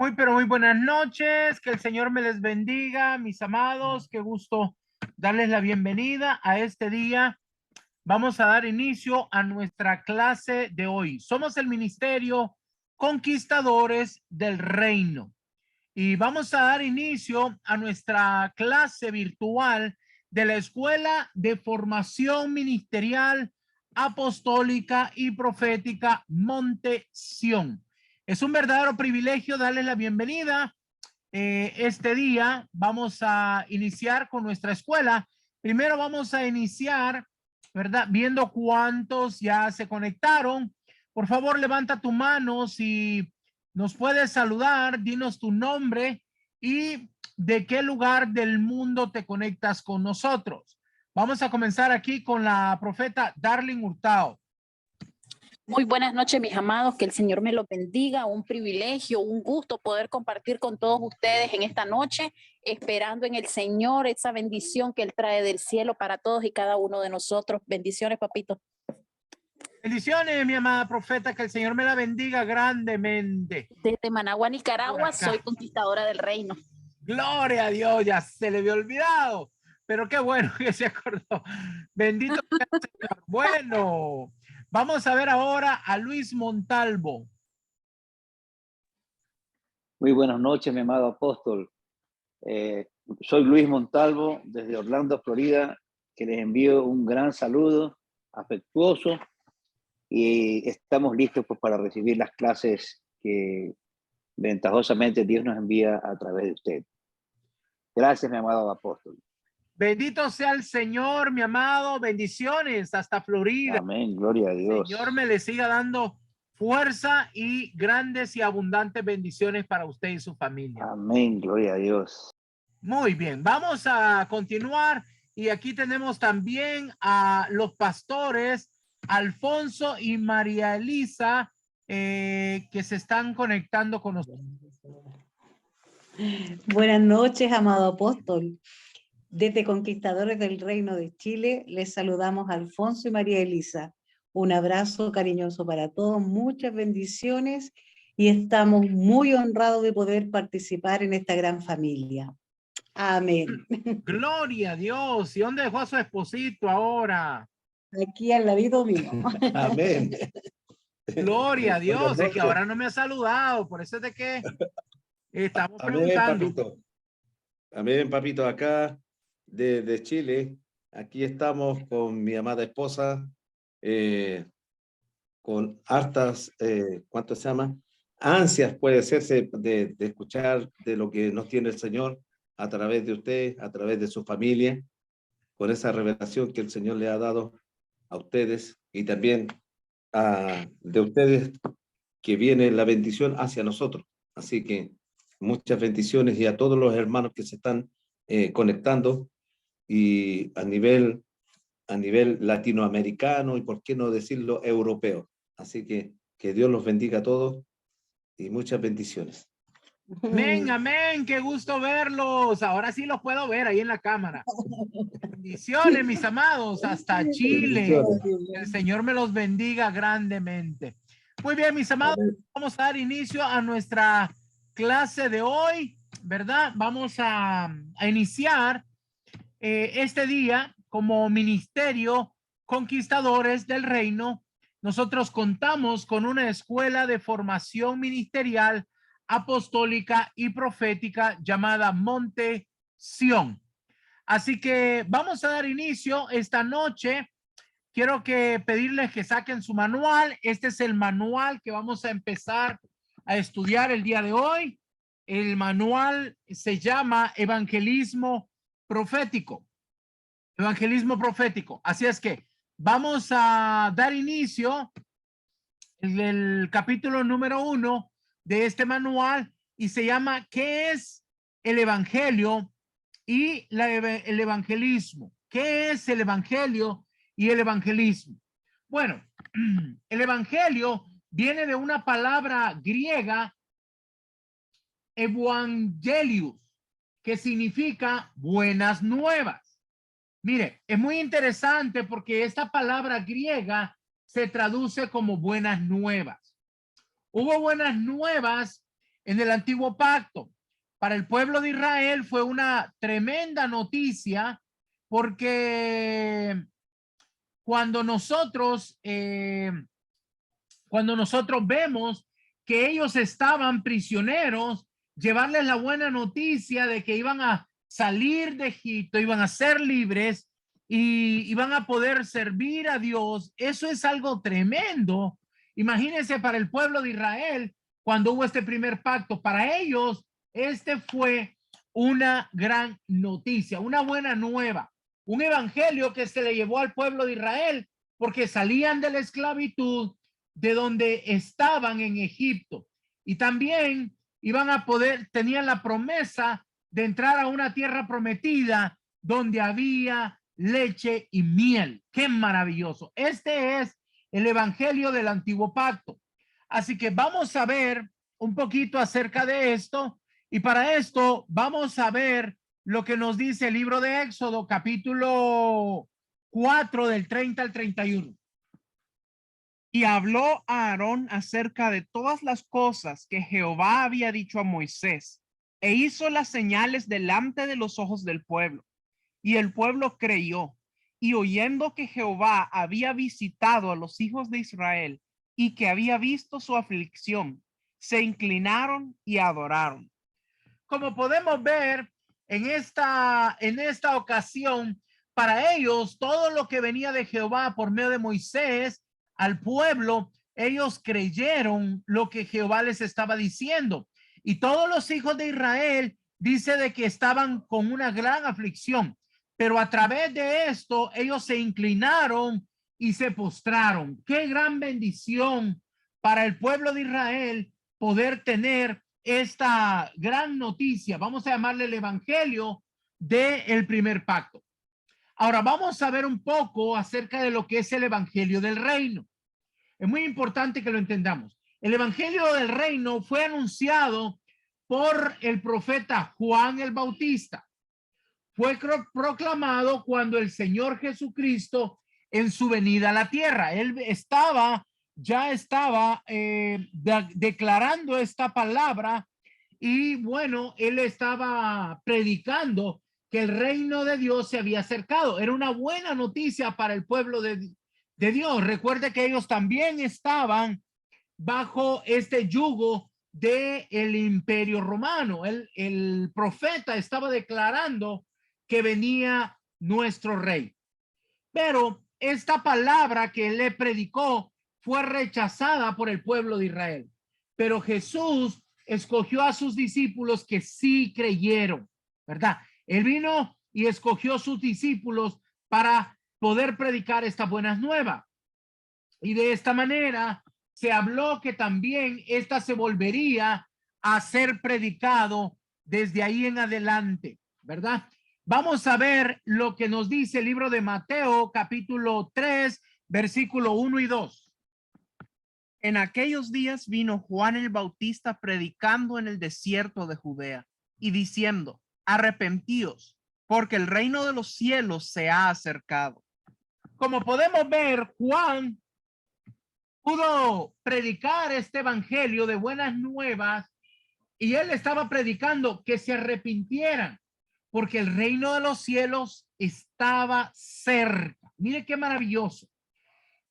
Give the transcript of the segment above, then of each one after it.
Muy, pero muy buenas noches. Que el Señor me les bendiga, mis amados. Qué gusto darles la bienvenida a este día. Vamos a dar inicio a nuestra clase de hoy. Somos el Ministerio Conquistadores del Reino y vamos a dar inicio a nuestra clase virtual de la Escuela de Formación Ministerial Apostólica y Profética Monte Sión. Es un verdadero privilegio darles la bienvenida. Este día vamos a iniciar con nuestra escuela. Primero vamos a iniciar, ¿verdad? Viendo cuántos ya se conectaron. Por favor, levanta tu mano si nos puedes saludar, dinos tu nombre y de qué lugar del mundo te conectas con nosotros. Vamos a comenzar aquí con la profeta Darling Hurtado. Muy buenas noches, mis amados, que el Señor me los bendiga, un privilegio, un gusto poder compartir con todos ustedes en esta noche, esperando en el Señor esa bendición que Él trae del cielo para todos y cada uno de nosotros. Bendiciones, papito. Bendiciones, mi amada profeta, que el Señor me la bendiga grandemente. Desde Managua, Nicaragua, soy conquistadora del reino. Gloria a Dios, ya se le había olvidado, pero qué bueno que se acordó. Bendito sea el Señor. Bueno, vamos a ver ahora a Luis Montalvo. Muy buenas noches, mi amado apóstol. Soy Luis Montalvo, desde Orlando, Florida, que les envío un gran saludo afectuoso y estamos listos pues, para recibir las clases que ventajosamente Dios nos envía a través de usted. Gracias, mi amado apóstol. Bendito sea el Señor, mi amado. Bendiciones hasta Florida. Amén, gloria a Dios. Señor me le siga dando fuerza y grandes y abundantes bendiciones para usted y su familia. Amén, gloria a Dios. Muy bien, vamos a continuar y aquí tenemos también a los pastores Alfonso y María Elisa que se están conectando con nosotros. Buenas noches, amado apóstol. Desde Conquistadores del Reino de Chile les saludamos a Alfonso y María Elisa. Un abrazo cariñoso para todos, muchas bendiciones y estamos muy honrados de poder participar en esta gran familia. Amén. Gloria a Dios. ¿Y dónde dejó a su esposito ahora? Aquí al ladito mío. Amén. Gloria a Dios. Es que ahora no me ha saludado. Por eso es de que estamos preguntando. Amén, papito. Amén, papito. Acá de Chile, aquí estamos con mi amada esposa, con hartas, ¿cuánto se llama? Ansias puede serse de escuchar de lo que nos tiene el Señor a través de usted, a través de su familia, con esa revelación que el Señor le ha dado a ustedes y también de ustedes que viene la bendición hacia nosotros. Así que muchas bendiciones y a todos los hermanos que se están conectando y a nivel latinoamericano y por qué no decirlo europeo. Así que Dios los bendiga a todos y muchas bendiciones. Amén, amén, qué gusto verlos. Ahora sí los puedo ver ahí en la cámara. Bendiciones, mis amados, hasta Chile. El Señor me los bendiga grandemente. Muy bien, mis amados, vamos a dar inicio a nuestra clase de hoy, ¿verdad? Vamos a iniciar este día como Ministerio Conquistadores del Reino. Nosotros contamos con una escuela de formación ministerial apostólica y profética llamada Monte Sión. Así que vamos a dar inicio esta noche. Quiero pedirles que saquen su manual. Este es el manual que vamos a empezar a estudiar el día de hoy. El manual se llama Evangelismo Profético. Evangelismo Profético. Así es que vamos a dar inicio en el capítulo número 1 de este manual y se llama ¿qué es el Evangelio y el evangelismo? ¿Qué es el Evangelio y el evangelismo? Bueno, el Evangelio viene de una palabra griega, evangelius, que significa buenas nuevas. Mire, es muy interesante porque esta palabra griega se traduce como buenas nuevas. Hubo buenas nuevas en el antiguo pacto. Para el pueblo de Israel fue una tremenda noticia porque cuando nosotros vemos que ellos estaban prisioneros, llevarles la buena noticia de que iban a salir de Egipto, iban a ser libres y iban a poder servir a Dios, eso es algo tremendo. Imagínense para el pueblo de Israel cuando hubo este primer pacto, para ellos este fue una gran noticia, una buena nueva, un evangelio que se le llevó al pueblo de Israel porque salían de la esclavitud de donde estaban en Egipto y también iban a poder, tenían la promesa de entrar a una tierra prometida donde había leche y miel. ¡Qué maravilloso! Este es el evangelio del antiguo pacto. Así que vamos a ver un poquito acerca de esto y para esto vamos a ver lo que nos dice el libro de Éxodo, capítulo 4 del 30 al 31. Y habló a Aarón acerca de todas las cosas que Jehová había dicho a Moisés, e hizo las señales delante de los ojos del pueblo. Y el pueblo creyó, y oyendo que Jehová había visitado a los hijos de Israel, y que había visto su aflicción, se inclinaron y adoraron. Como podemos ver en esta ocasión, para ellos, todo lo que venía de Jehová por medio de Moisés al pueblo, ellos creyeron lo que Jehová les estaba diciendo. Y todos los hijos de Israel dice de que estaban con una gran aflicción, pero a través de esto ellos se inclinaron y se postraron. Qué gran bendición para el pueblo de Israel poder tener esta gran noticia. Vamos a llamarle el evangelio del primer pacto. Ahora vamos a ver un poco acerca de lo que es el evangelio del reino. Es muy importante que lo entendamos. El evangelio del reino fue anunciado por el profeta Juan el Bautista. Fue proclamado cuando el Señor Jesucristo en su venida a la tierra. Él ya estaba declarando esta palabra y bueno, él estaba predicando que el reino de Dios se había acercado. Era una buena noticia para el pueblo de Dios. Recuerde que ellos también estaban bajo este yugo del imperio romano. El profeta estaba declarando que venía nuestro rey. Pero esta palabra que él le predicó fue rechazada por el pueblo de Israel. Pero Jesús escogió a sus discípulos que sí creyeron, ¿verdad? Él vino y escogió a sus discípulos para poder predicar estas buenas nuevas. Y de esta manera se habló que también esta se volvería a ser predicado desde ahí en adelante, ¿verdad? Vamos a ver lo que nos dice el libro de Mateo, capítulo 3, versículo 1 y 2. En aquellos días vino Juan el Bautista predicando en el desierto de Judea y diciendo, arrepentíos, porque el reino de los cielos se ha acercado. Como podemos ver, Juan pudo predicar este evangelio de buenas nuevas y él estaba predicando que se arrepintieran porque el reino de los cielos estaba cerca. Mire qué maravilloso.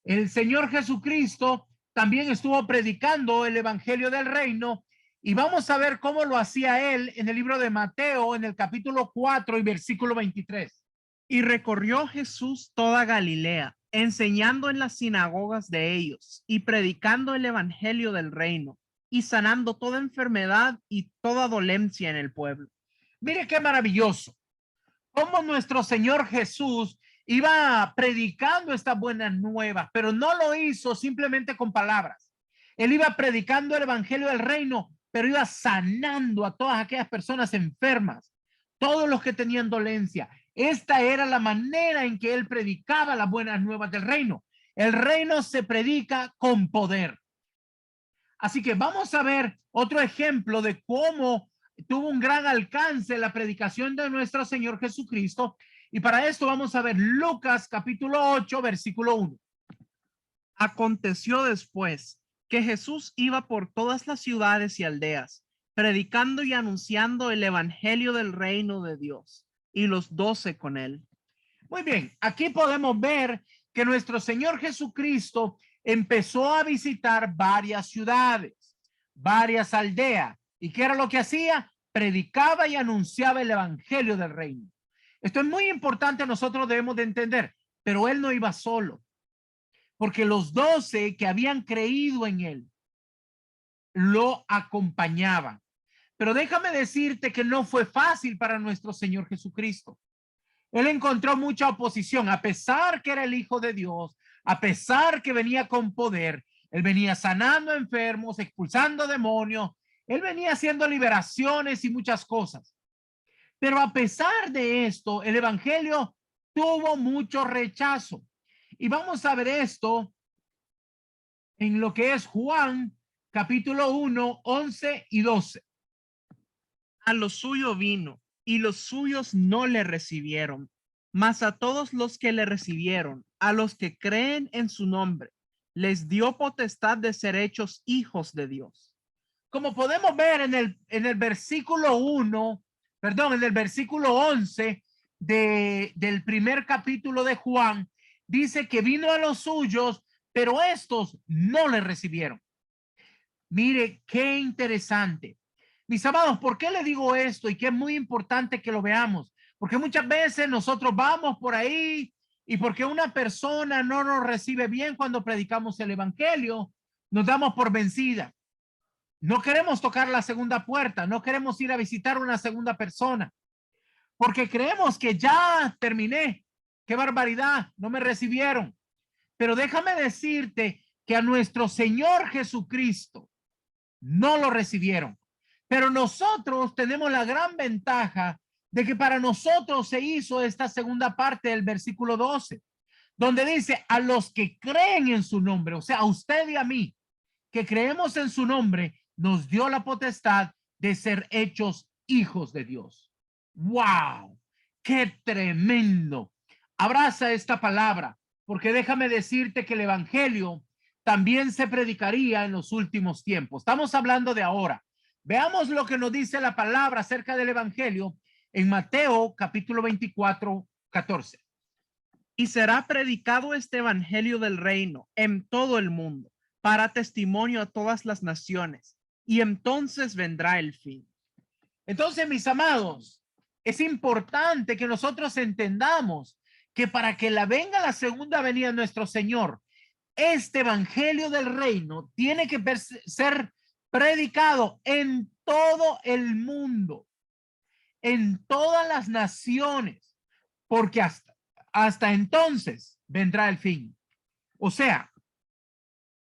El Señor Jesucristo también estuvo predicando el evangelio del reino y vamos a ver cómo lo hacía él en el libro de Mateo en el capítulo 4 y versículo 23. Y recorrió Jesús toda Galilea, enseñando en las sinagogas de ellos y predicando el evangelio del reino y sanando toda enfermedad y toda dolencia en el pueblo. Mire qué maravilloso. Cómo nuestro Señor Jesús iba predicando estas buenas nuevas, pero no lo hizo simplemente con palabras. Él iba predicando el evangelio del reino, pero iba sanando a todas aquellas personas enfermas, todos los que tenían dolencia. Esta era la manera en que él predicaba las buenas nuevas del reino. El reino se predica con poder. Así que vamos a ver otro ejemplo de cómo tuvo un gran alcance la predicación de nuestro Señor Jesucristo. Y para esto vamos a ver Lucas capítulo 8, versículo 1. Aconteció después que Jesús iba por todas las ciudades y aldeas, predicando y anunciando el evangelio del reino de Dios, y los 12 con él. Muy bien, aquí podemos ver que nuestro Señor Jesucristo empezó a visitar varias ciudades, varias aldeas. ¿Y qué era lo que hacía? Predicaba y anunciaba el evangelio del reino. Esto es muy importante, nosotros debemos de entender, pero él no iba solo, porque los 12 que habían creído en él lo acompañaban. Pero déjame decirte que no fue fácil para nuestro Señor Jesucristo. Él encontró mucha oposición, a pesar que era el Hijo de Dios, a pesar que venía con poder. Él venía sanando enfermos, expulsando demonios, él venía haciendo liberaciones y muchas cosas. Pero a pesar de esto, el evangelio tuvo mucho rechazo. Y vamos a ver esto en lo que es Juan, capítulo 1, 11 y 12. A lo suyo vino, y los suyos no le recibieron. Mas a todos los que le recibieron, a los que creen en su nombre, les dio potestad de ser hechos hijos de Dios. Como podemos ver en el versículo 1, perdón, en el versículo 11 del primer capítulo de Juan, dice que vino a los suyos, pero estos no le recibieron. Mire, qué interesante. Mis amados, ¿por qué le digo esto? Y que es muy importante que lo veamos. Porque muchas veces nosotros vamos por ahí y porque una persona no nos recibe bien cuando predicamos el evangelio, nos damos por vencida. No queremos tocar la segunda puerta, no queremos ir a visitar una segunda persona, porque creemos que ya terminé. ¡Qué barbaridad! No me recibieron. Pero déjame decirte que a nuestro Señor Jesucristo no lo recibieron. Pero nosotros tenemos la gran ventaja de que para nosotros se hizo esta segunda parte del versículo 12, donde dice a los que creen en su nombre, o sea, a usted y a mí, que creemos en su nombre, nos dio la potestad de ser hechos hijos de Dios. ¡Wow! ¡Qué tremendo! Abraza esta palabra, porque déjame decirte que el evangelio también se predicaría en los últimos tiempos. Estamos hablando de ahora. Veamos lo que nos dice la palabra acerca del evangelio en Mateo capítulo 24, 14. Y será predicado este evangelio del reino en todo el mundo, para testimonio a todas las naciones, y entonces vendrá el fin. Entonces, mis amados, es importante que nosotros entendamos que para que venga la segunda venida de nuestro Señor, este evangelio del reino tiene que ser predicado en todo el mundo, en todas las naciones, porque hasta entonces vendrá el fin. O sea,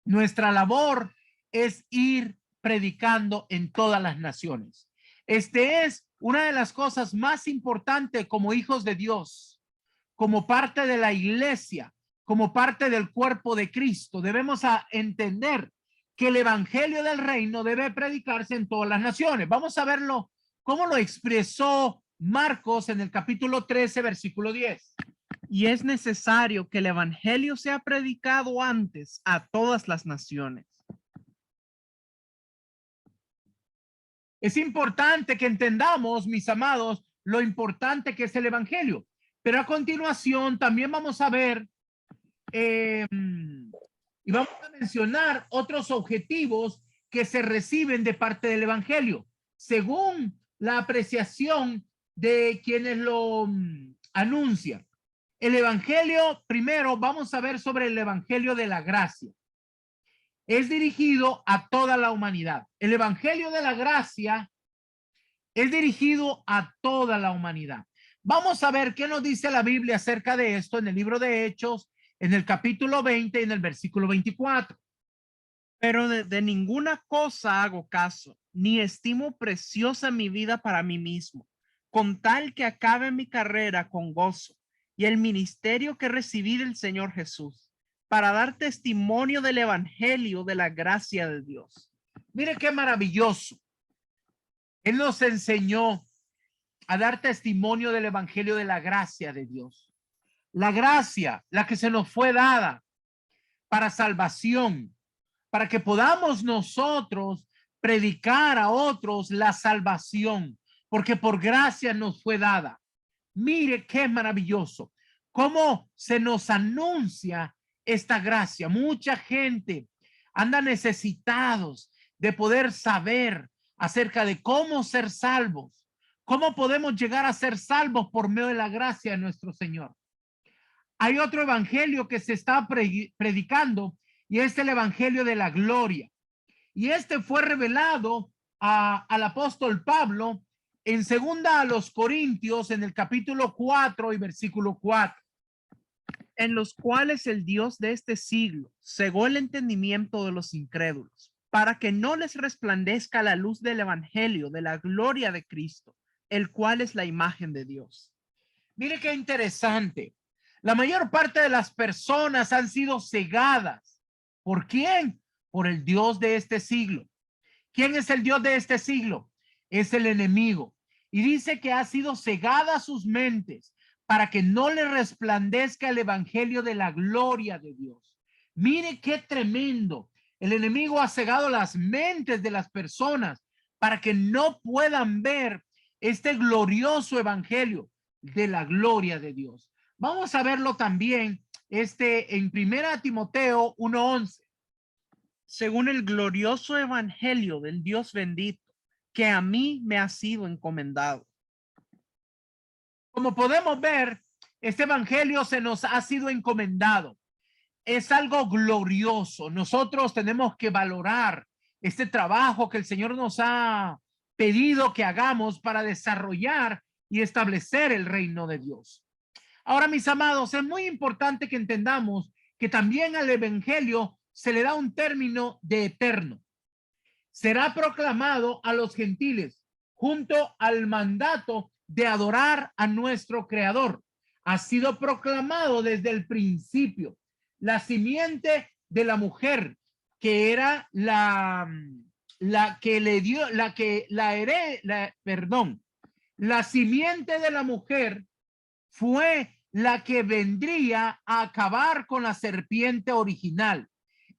nuestra labor es ir predicando en todas las naciones. Este es una de las cosas más importantes como hijos de Dios, como parte de la iglesia, como parte del cuerpo de Cristo. Debemos entender que el evangelio del reino debe predicarse en todas las naciones. Vamos a verlo, cómo lo expresó Marcos en el capítulo 13, versículo 10. Y es necesario que el evangelio sea predicado antes a todas las naciones. Es importante que entendamos, mis amados, lo importante que es el evangelio. Pero a continuación también vamos a ver y vamos a mencionar otros objetivos que se reciben de parte del evangelio, según la apreciación de quienes lo anuncian. El evangelio, primero vamos a ver sobre el evangelio de la gracia. Es dirigido a toda la humanidad. El evangelio de la gracia es dirigido a toda la humanidad. Vamos a ver qué nos dice la Biblia acerca de esto en el libro de Hechos, en el capítulo 20, en el versículo 24. Pero de ninguna cosa hago caso, ni estimo preciosa mi vida para mí mismo, con tal que acabe mi carrera con gozo y el ministerio que recibí del Señor Jesús, para dar testimonio del evangelio de la gracia de Dios. Mire qué maravilloso. Él nos enseñó a dar testimonio del evangelio de la gracia de Dios. La gracia, la que se nos fue dada para salvación, para que podamos nosotros predicar a otros la salvación, porque por gracia nos fue dada. Mire qué maravilloso, cómo se nos anuncia esta gracia. Mucha gente anda necesitados de poder saber acerca de cómo ser salvos, cómo podemos llegar a ser salvos por medio de la gracia de nuestro Señor. Hay otro evangelio que se está predicando y es el evangelio de la gloria. Y este fue revelado al apóstol Pablo en segunda a los Corintios, en el capítulo 4 y versículo 4. En los cuales el Dios de este siglo cegó el entendimiento de los incrédulos, para que no les resplandezca la luz del evangelio de la gloria de Cristo, el cual es la imagen de Dios. Mire qué interesante. La mayor parte de las personas han sido cegadas. ¿Por quién? Por el Dios de este siglo. ¿Quién es el Dios de este siglo? Es el enemigo. Y dice que ha sido cegada sus mentes para que no le resplandezca el evangelio de la gloria de Dios. Mire qué tremendo. El enemigo ha cegado las mentes de las personas para que no puedan ver este glorioso evangelio de la gloria de Dios. Vamos a verlo también en 1 Timoteo 1:11. Según el glorioso evangelio del Dios bendito, que a mí me ha sido encomendado. Como podemos ver, este evangelio se nos ha sido encomendado. Es algo glorioso. Nosotros tenemos que valorar este trabajo que el Señor nos ha pedido que hagamos para desarrollar y establecer el reino de Dios. Ahora, mis amados, es muy importante que entendamos que también al evangelio se le da un término de eterno. Será proclamado a los gentiles junto al mandato de adorar a nuestro Creador. Ha sido proclamado desde el principio. La simiente de la mujer, que era la simiente de la mujer fue la que vendría a acabar con la serpiente original.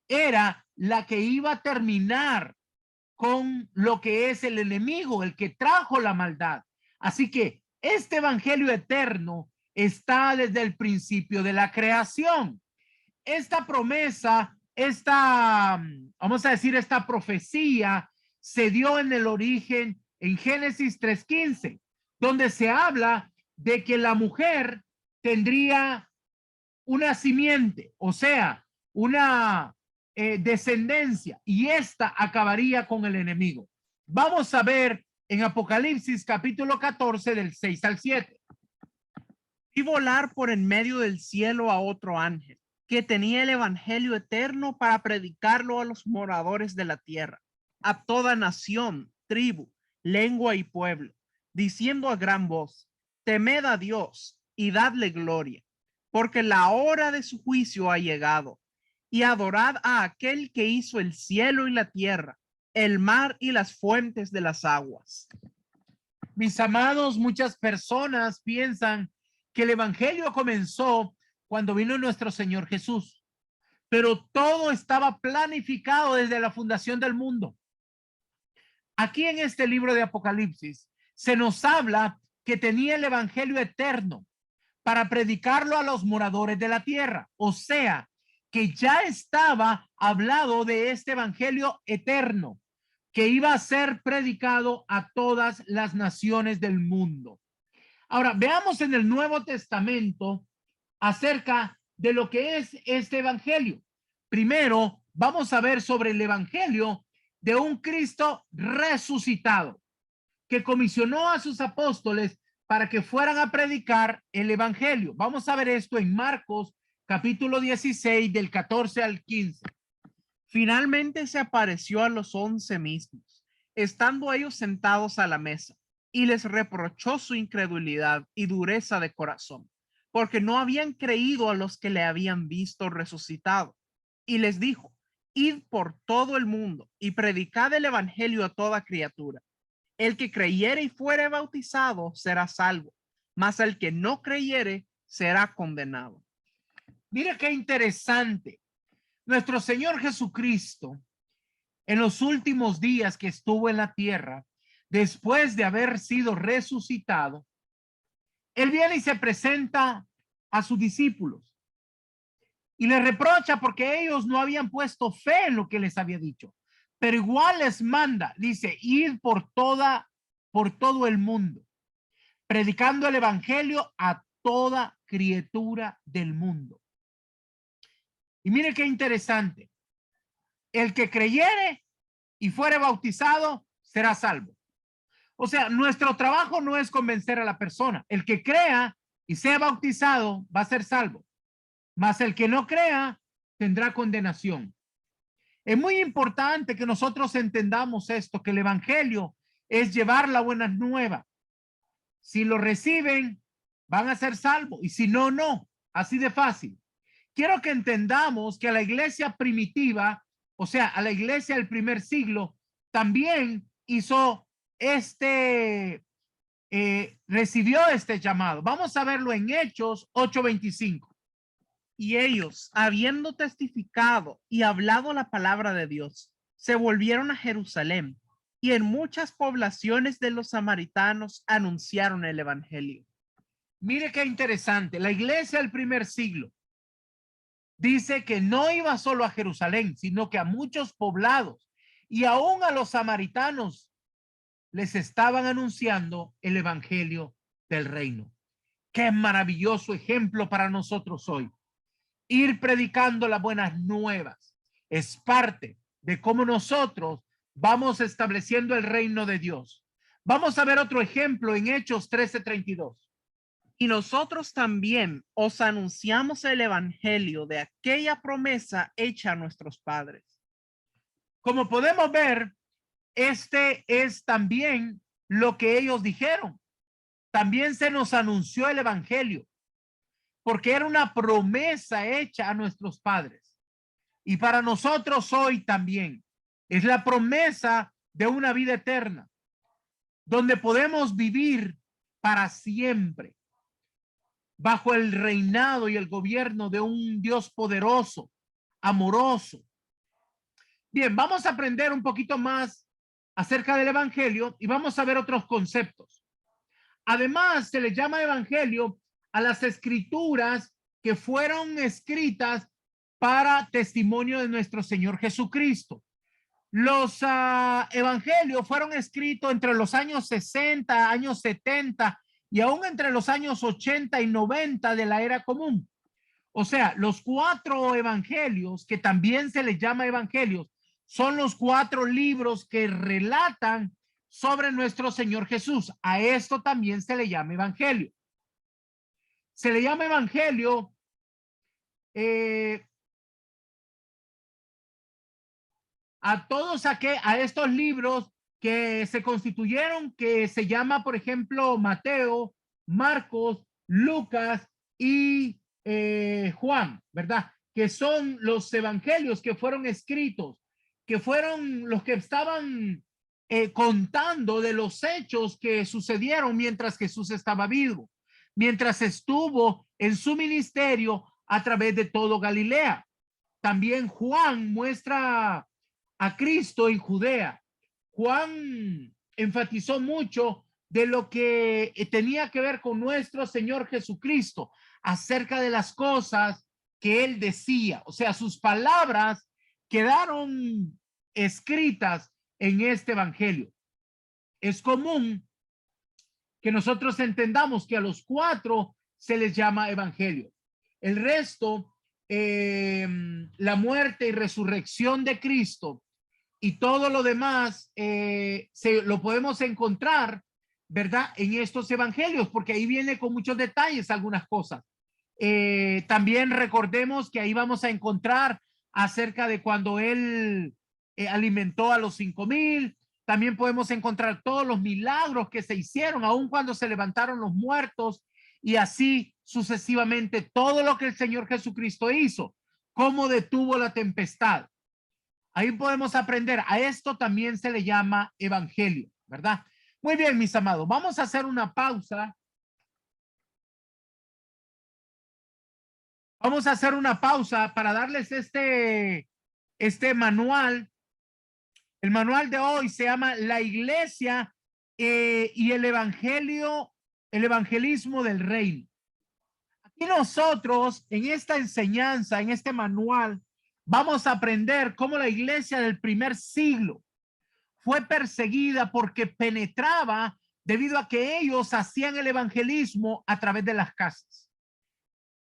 Era la que iba a terminar con lo que es el enemigo, el que trajo la maldad. Así que este evangelio eterno está desde el principio de la creación. Esta promesa, vamos a decir, esta profecía se dio en el origen en Génesis 3:15, donde se habla de que la mujer tendría una simiente, o sea, una descendencia, y esta acabaría con el enemigo. Vamos a ver en Apocalipsis capítulo 14 del 6 al 7. Y volar por en medio del cielo a otro ángel, que tenía el evangelio eterno para predicarlo a los moradores de la tierra, a toda nación, tribu, lengua y pueblo, diciendo a gran voz: temed a Dios y dadle gloria, porque la hora de su juicio ha llegado, y adorad a aquel que hizo el cielo y la tierra, el mar y las fuentes de las aguas. Mis amados, muchas personas piensan que el evangelio comenzó cuando vino nuestro Señor Jesús, pero todo estaba planificado desde la fundación del mundo. Aquí en este libro de Apocalipsis se nos habla que tenía el evangelio eterno para predicarlo a los moradores de la tierra. O sea, que ya estaba hablado de este evangelio eterno que iba a ser predicado a todas las naciones del mundo. Ahora, veamos en el Nuevo Testamento acerca de lo que es este evangelio. Primero, vamos a ver sobre el evangelio de un Cristo resucitado que comisionó a sus apóstoles para que fueran a predicar el evangelio. Vamos a ver esto en Marcos capítulo 16 del 14 al 15. Finalmente se apareció a los 11 mismos, estando ellos sentados a la mesa, y les reprochó su incredulidad y dureza de corazón, porque no habían creído a los que le habían visto resucitado. Y les dijo: id por todo el mundo y predicad el evangelio a toda criatura. El que creyere y fuere bautizado será salvo, mas el que no creyere será condenado. Mira qué interesante. Nuestro Señor Jesucristo en los últimos días que estuvo en la tierra, después de haber sido resucitado, él viene y se presenta a sus discípulos y les reprocha porque ellos no habían puesto fe en lo que les había dicho, pero igual les manda, dice, ir por todo el mundo, predicando el evangelio a toda criatura del mundo. Y mire qué interesante. El que creyere y fuere bautizado será salvo. O sea, nuestro trabajo no es convencer a la persona. El que crea y sea bautizado va a ser salvo. Mas el que no crea tendrá condenación. Es muy importante que nosotros entendamos esto, que el evangelio es llevar la buena nueva. Si lo reciben, van a ser salvos. Y si no, no. Así de fácil. Quiero que entendamos que a la iglesia primitiva, o sea, a la iglesia del primer siglo, también hizo recibió este llamado. Vamos a verlo en Hechos 8:25. Y ellos, habiendo testificado y hablado la palabra de Dios, se volvieron a Jerusalén, y en muchas poblaciones de los samaritanos anunciaron el evangelio. Mire qué interesante. La iglesia del primer siglo dice que no iba solo a Jerusalén, sino que a muchos poblados y aún a los samaritanos les estaban anunciando el evangelio del reino. Qué maravilloso ejemplo para nosotros hoy. Ir predicando las buenas nuevas es parte de cómo nosotros vamos estableciendo el reino de Dios. Vamos a ver otro ejemplo en Hechos 13:32. Y nosotros también os anunciamos el evangelio de aquella promesa hecha a nuestros padres. Como podemos ver, este es también lo que ellos dijeron. También se nos anunció el evangelio, porque era una promesa hecha a nuestros padres. Y para nosotros hoy también es la promesa de una vida eterna, donde podemos vivir para siempre, bajo el reinado y el gobierno de un Dios poderoso, amoroso. Bien, vamos a aprender un poquito más acerca del evangelio y vamos a ver otros conceptos. Además, se le llama evangelio a las escrituras que fueron escritas para testimonio de nuestro Señor Jesucristo. Los evangelios fueron escritos entre los años 60, años 70 y aún entre los años 80 y 90 de la era común. O sea, los 4 evangelios, que también se les llama evangelios, son los 4 libros que relatan sobre nuestro Señor Jesús. A esto también se le llama evangelio. Se le llama evangelio a todos a estos libros que se constituyeron, que se llama, por ejemplo, Mateo, Marcos, Lucas y Juan, ¿verdad? Que son los evangelios que fueron escritos, que fueron los que estaban contando de los hechos que sucedieron mientras Jesús estaba vivo, mientras estuvo en su ministerio a través de todo Galilea. También Juan muestra a Cristo en Judea. Juan enfatizó mucho de lo que tenía que ver con nuestro Señor Jesucristo, acerca de las cosas que él decía. O sea, sus palabras quedaron escritas en este evangelio. Es común que nosotros entendamos que a los 4 se les llama evangelio. El resto, la muerte y resurrección de Cristo y todo lo demás, lo podemos encontrar, ¿verdad? En estos evangelios, porque ahí viene con muchos detalles algunas cosas. También recordemos que ahí vamos a encontrar acerca de cuando él alimentó a los 5,000. También podemos encontrar todos los milagros que se hicieron, aun cuando se levantaron los muertos, y así sucesivamente todo lo que el Señor Jesucristo hizo, cómo detuvo la tempestad. Ahí podemos aprender. A esto también se le llama evangelio, ¿verdad? Muy bien, mis amados, vamos a hacer una pausa. Vamos a hacer una pausa para darles este manual El manual de hoy se llama La Iglesia y el evangelismo del reino. Aquí nosotros, en esta enseñanza, en este manual, vamos a aprender cómo la iglesia del primer siglo fue perseguida porque penetraba debido a que ellos hacían el evangelismo a través de las casas.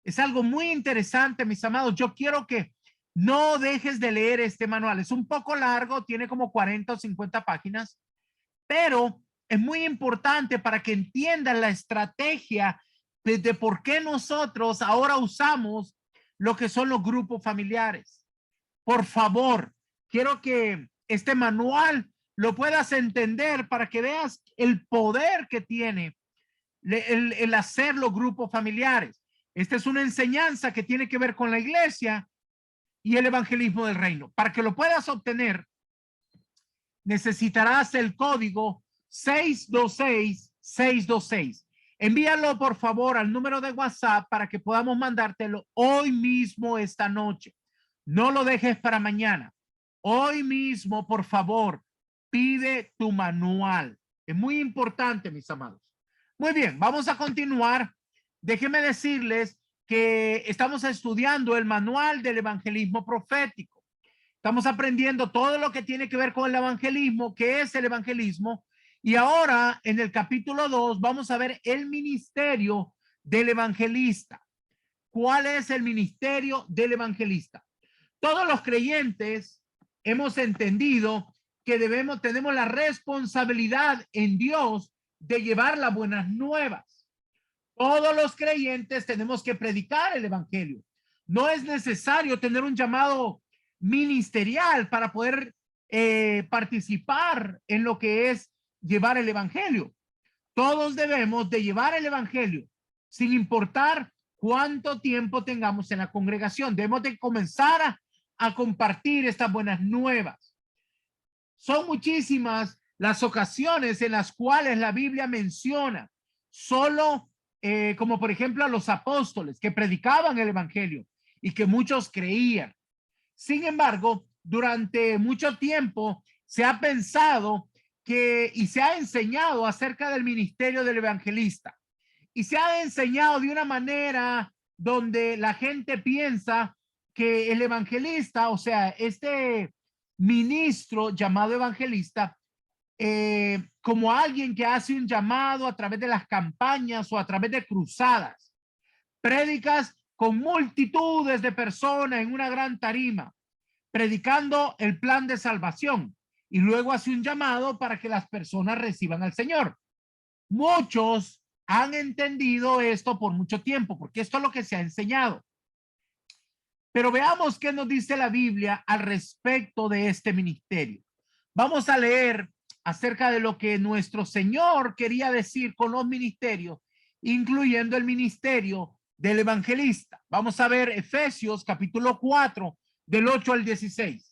Es algo muy interesante, mis amados. Yo quiero que no dejes de leer este manual. Es un poco largo, tiene como 40 o 50 páginas, pero es muy importante para que entiendan la estrategia de por qué nosotros ahora usamos lo que son los grupos familiares. Por favor, quiero que este manual lo puedas entender para que veas el poder que tiene el hacer los grupos familiares. Esta es una enseñanza que tiene que ver con la iglesia y el evangelismo del reino. Para que lo puedas obtener, necesitarás el código 626-626. Envíalo por favor al número de WhatsApp para que podamos mandártelo hoy mismo, esta noche. No lo dejes para mañana. Hoy mismo, por favor, pide tu manual. Es muy importante, mis amados. Muy bien, vamos a continuar. Déjenme decirles que estamos estudiando el manual del evangelismo profético. Estamos aprendiendo todo lo que tiene que ver con el evangelismo, qué es el evangelismo. Y ahora, en el capítulo 2, vamos a ver el ministerio del evangelista. ¿Cuál es el ministerio del evangelista? Todos los creyentes hemos entendido que tenemos la responsabilidad en Dios de llevar las buenas nuevas. Todos los creyentes tenemos que predicar el evangelio. No es necesario tener un llamado ministerial para poder participar en lo que es llevar el evangelio. Todos debemos de llevar el evangelio sin importar cuánto tiempo tengamos en la congregación. Debemos de comenzar a compartir estas buenas nuevas. Son muchísimas las ocasiones en las cuales la Biblia menciona solo como por ejemplo a los apóstoles que predicaban el evangelio y que muchos creían. Sin embargo, durante mucho tiempo se ha pensado y se ha enseñado acerca del ministerio del evangelista, y se ha enseñado de una manera donde la gente piensa que el evangelista, o sea, este ministro llamado evangelista, como alguien que hace un llamado a través de las campañas o a través de cruzadas, prédicas con multitudes de personas en una gran tarima, predicando el plan de salvación, y luego hace un llamado para que las personas reciban al Señor. Muchos han entendido esto por mucho tiempo, porque esto es lo que se ha enseñado. Pero veamos qué nos dice la Biblia al respecto de este ministerio. Vamos a leer acerca de lo que nuestro Señor quería decir con los ministerios, incluyendo el ministerio del evangelista. Vamos a ver Efesios capítulo 4, del 8 al 16.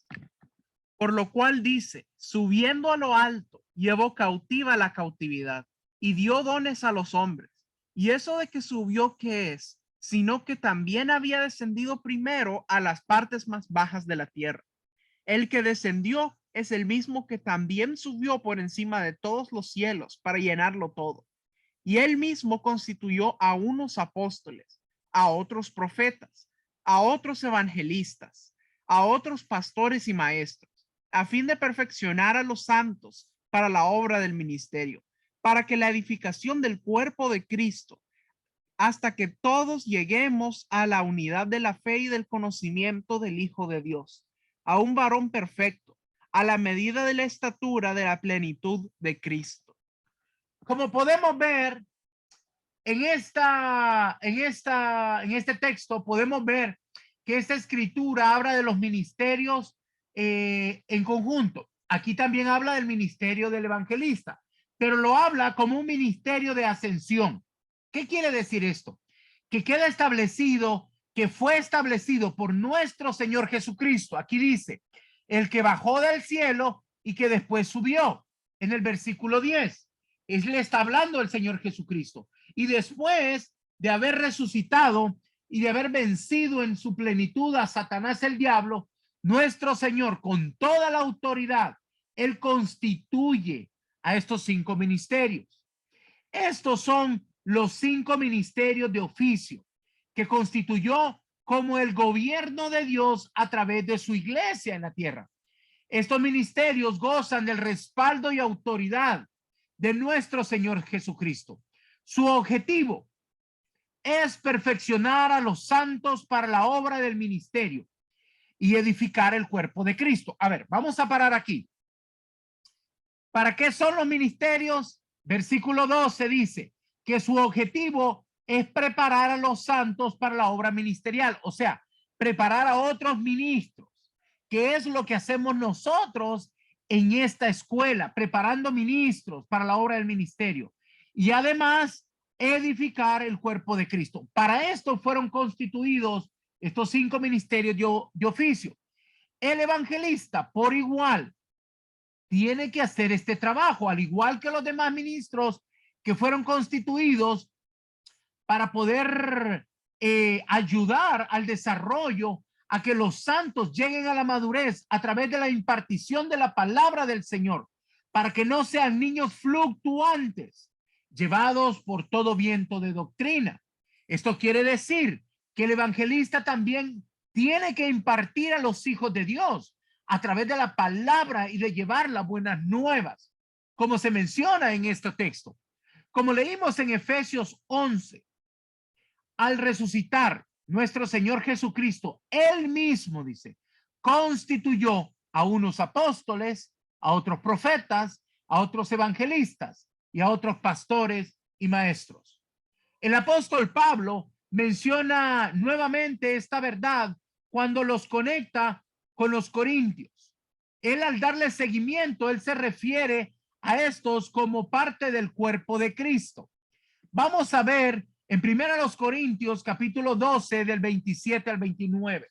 Por lo cual dice, subiendo a lo alto, llevó cautiva la cautividad y dio dones a los hombres. Y eso de que subió, ¿qué es? Sino que también había descendido primero a las partes más bajas de la tierra. El que descendió es el mismo que también subió por encima de todos los cielos para llenarlo todo. Y él mismo constituyó a unos apóstoles, a otros profetas, a otros evangelistas, a otros pastores y maestros, a fin de perfeccionar a los santos para la obra del ministerio, para que la edificación del cuerpo de Cristo, hasta que todos lleguemos a la unidad de la fe y del conocimiento del Hijo de Dios, a un varón perfecto, a la medida de la estatura de la plenitud de Cristo. Como podemos ver en este texto, podemos ver que esta escritura habla de los ministerios en conjunto. Aquí también habla del ministerio del evangelista, pero lo habla como un ministerio de ascensión. ¿Qué quiere decir esto? Que queda establecido, que fue establecido por nuestro Señor Jesucristo. Aquí dice, el que bajó del cielo y que después subió. En el versículo 10, le está hablando el Señor Jesucristo. Y después de haber resucitado y de haber vencido en su plenitud a Satanás el diablo, nuestro Señor, con toda la autoridad Él constituye a estos 5 ministerios. Estos son los 5 ministerios de oficio que constituyó como el gobierno de Dios a través de su iglesia en la tierra. Estos ministerios gozan del respaldo y autoridad de nuestro Señor Jesucristo. Su objetivo es perfeccionar a los santos para la obra del ministerio y edificar el cuerpo de Cristo. A ver, vamos a parar aquí. ¿Para qué son los ministerios? Versículo 12 dice que su objetivo es preparar a los santos para la obra ministerial, o sea, preparar a otros ministros, que es lo que hacemos nosotros en esta escuela, preparando ministros para la obra del ministerio y además edificar el cuerpo de Cristo. Para esto fueron constituidos estos 5 ministerios de oficio. El evangelista, por igual, tiene que hacer este trabajo, al igual que los demás ministros que fueron constituidos para poder ayudar al desarrollo, a que los santos lleguen a la madurez a través de la impartición de la palabra del Señor, para que no sean niños fluctuantes, llevados por todo viento de doctrina. Esto quiere decir que el evangelista también tiene que impartir a los hijos de Dios a través de la palabra y de llevar las buenas nuevas, como se menciona en este texto. Como leímos en Efesios 11, al resucitar nuestro Señor Jesucristo, él mismo, dice, constituyó a unos apóstoles, a otros profetas, a otros evangelistas y a otros pastores y maestros. El apóstol Pablo menciona nuevamente esta verdad cuando los conecta con los corintios. Él, al darle seguimiento, él se refiere a estos como parte del cuerpo de Cristo. Vamos a ver en 1 Corintios capítulo 12 del 27 al 29.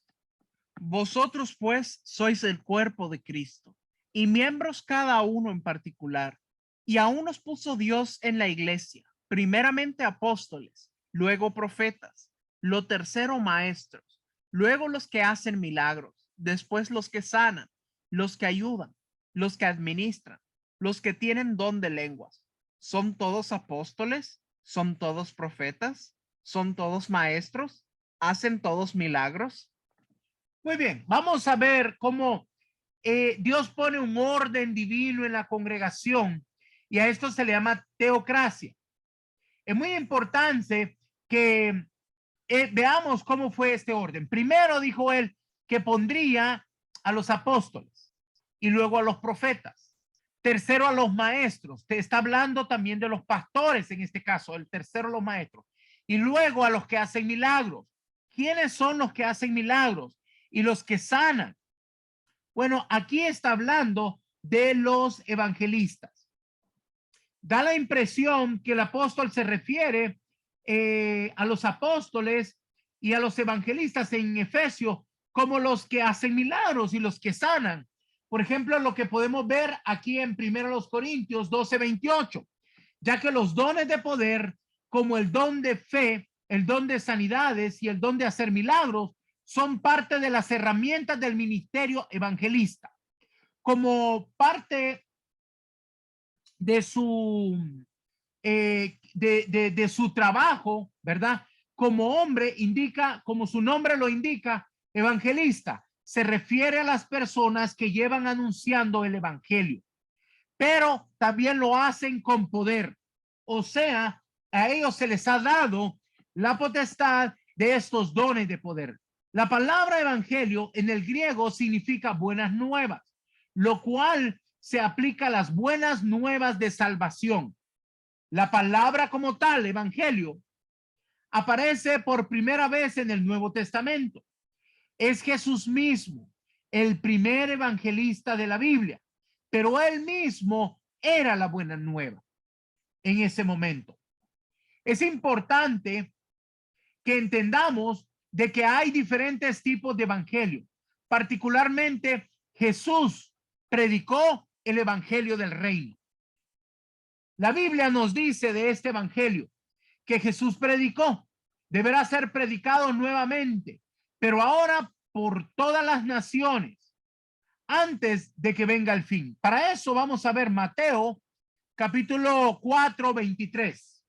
Vosotros pues sois el cuerpo de Cristo y miembros cada uno en particular. Y a unos puso Dios en la iglesia, primeramente apóstoles, luego profetas, lo tercero maestros, luego los que hacen milagros, después los que sanan, los que ayudan, los que administran, los que tienen don de lenguas. ¿Son todos apóstoles? ¿Son todos profetas? ¿Son todos maestros? ¿Hacen todos milagros? Muy bien, vamos a ver cómo Dios pone un orden divino en la congregación y a esto se le llama teocracia. Es muy importante que veamos cómo fue este orden. Primero dijo él que pondría a los apóstoles y luego a los profetas. Tercero a los maestros. Te está hablando también de los pastores en este caso, el tercero a los maestros. Y luego a los que hacen milagros. ¿Quiénes son los que hacen milagros? Y los que sanan. Bueno, aquí está hablando de los evangelistas. Da la impresión que el apóstol se refiere a los apóstoles y a los evangelistas en Efesios como los que hacen milagros y los que sanan. Por ejemplo, lo que podemos ver aquí en 1 Corintios 12:28, ya que los dones de poder, como el don de fe, el don de sanidades y el don de hacer milagros, son parte de las herramientas del ministerio evangelista. Como parte de su de su trabajo, ¿verdad? Como hombre indica, como su nombre lo indica, evangelista, se refiere a las personas que llevan anunciando el evangelio, pero también lo hacen con poder. O sea, a ellos se les ha dado la potestad de estos dones de poder. La palabra evangelio en el griego significa buenas nuevas, lo cual se aplica a las buenas nuevas de salvación. La palabra como tal, evangelio, aparece por primera vez en el Nuevo Testamento. Es Jesús mismo, el primer evangelista de la Biblia, pero él mismo era la buena nueva en ese momento. Es importante que entendamos de que hay diferentes tipos de evangelio. Particularmente, Jesús predicó el evangelio del reino. La Biblia nos dice de este evangelio que Jesús predicó, deberá ser predicado nuevamente, pero ahora por todas las naciones, antes de que venga el fin. Para eso vamos a ver Mateo capítulo 4, 23.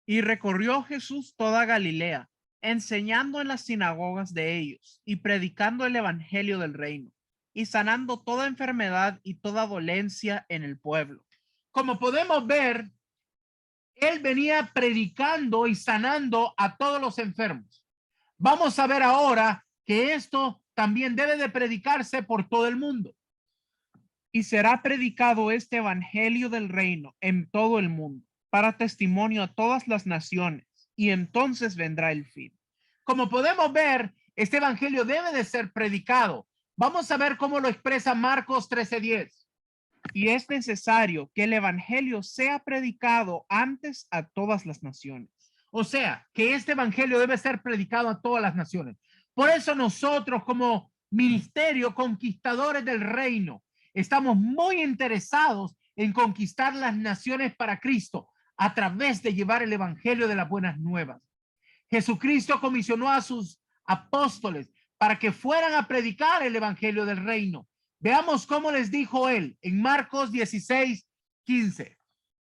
Y recorrió Jesús toda Galilea, enseñando en las sinagogas de ellos y predicando el evangelio del reino y sanando toda enfermedad y toda dolencia en el pueblo. Como podemos ver, él venía predicando y sanando a todos los enfermos. Vamos a ver ahora que esto también debe de predicarse por todo el mundo. Y será predicado este evangelio del reino en todo el mundo, para testimonio a todas las naciones, y entonces vendrá el fin. Como podemos ver, este evangelio debe de ser predicado. Vamos a ver cómo lo expresa Marcos 13:10. Y es necesario que el evangelio sea predicado antes a todas las naciones. O sea, que este evangelio debe ser predicado a todas las naciones. Por eso nosotros como ministerio conquistadores del reino estamos muy interesados en conquistar las naciones para Cristo a través de llevar el evangelio de las buenas nuevas. Jesucristo comisionó a sus apóstoles para que fueran a predicar el evangelio del reino. Veamos cómo les dijo él en Marcos 16:15.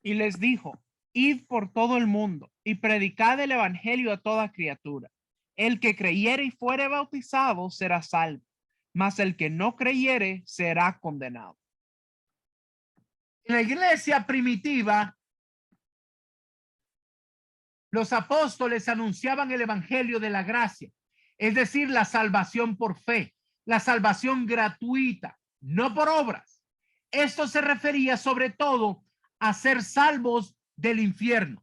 Y les dijo: id por todo el mundo y predicad el evangelio a toda criatura. El que creyere y fuere bautizado será salvo, mas el que no creyere será condenado. En la iglesia primitiva, los apóstoles anunciaban el evangelio de la gracia, es decir, la salvación por fe, la salvación gratuita, no por obras. Esto se refería sobre todo a ser salvos del infierno.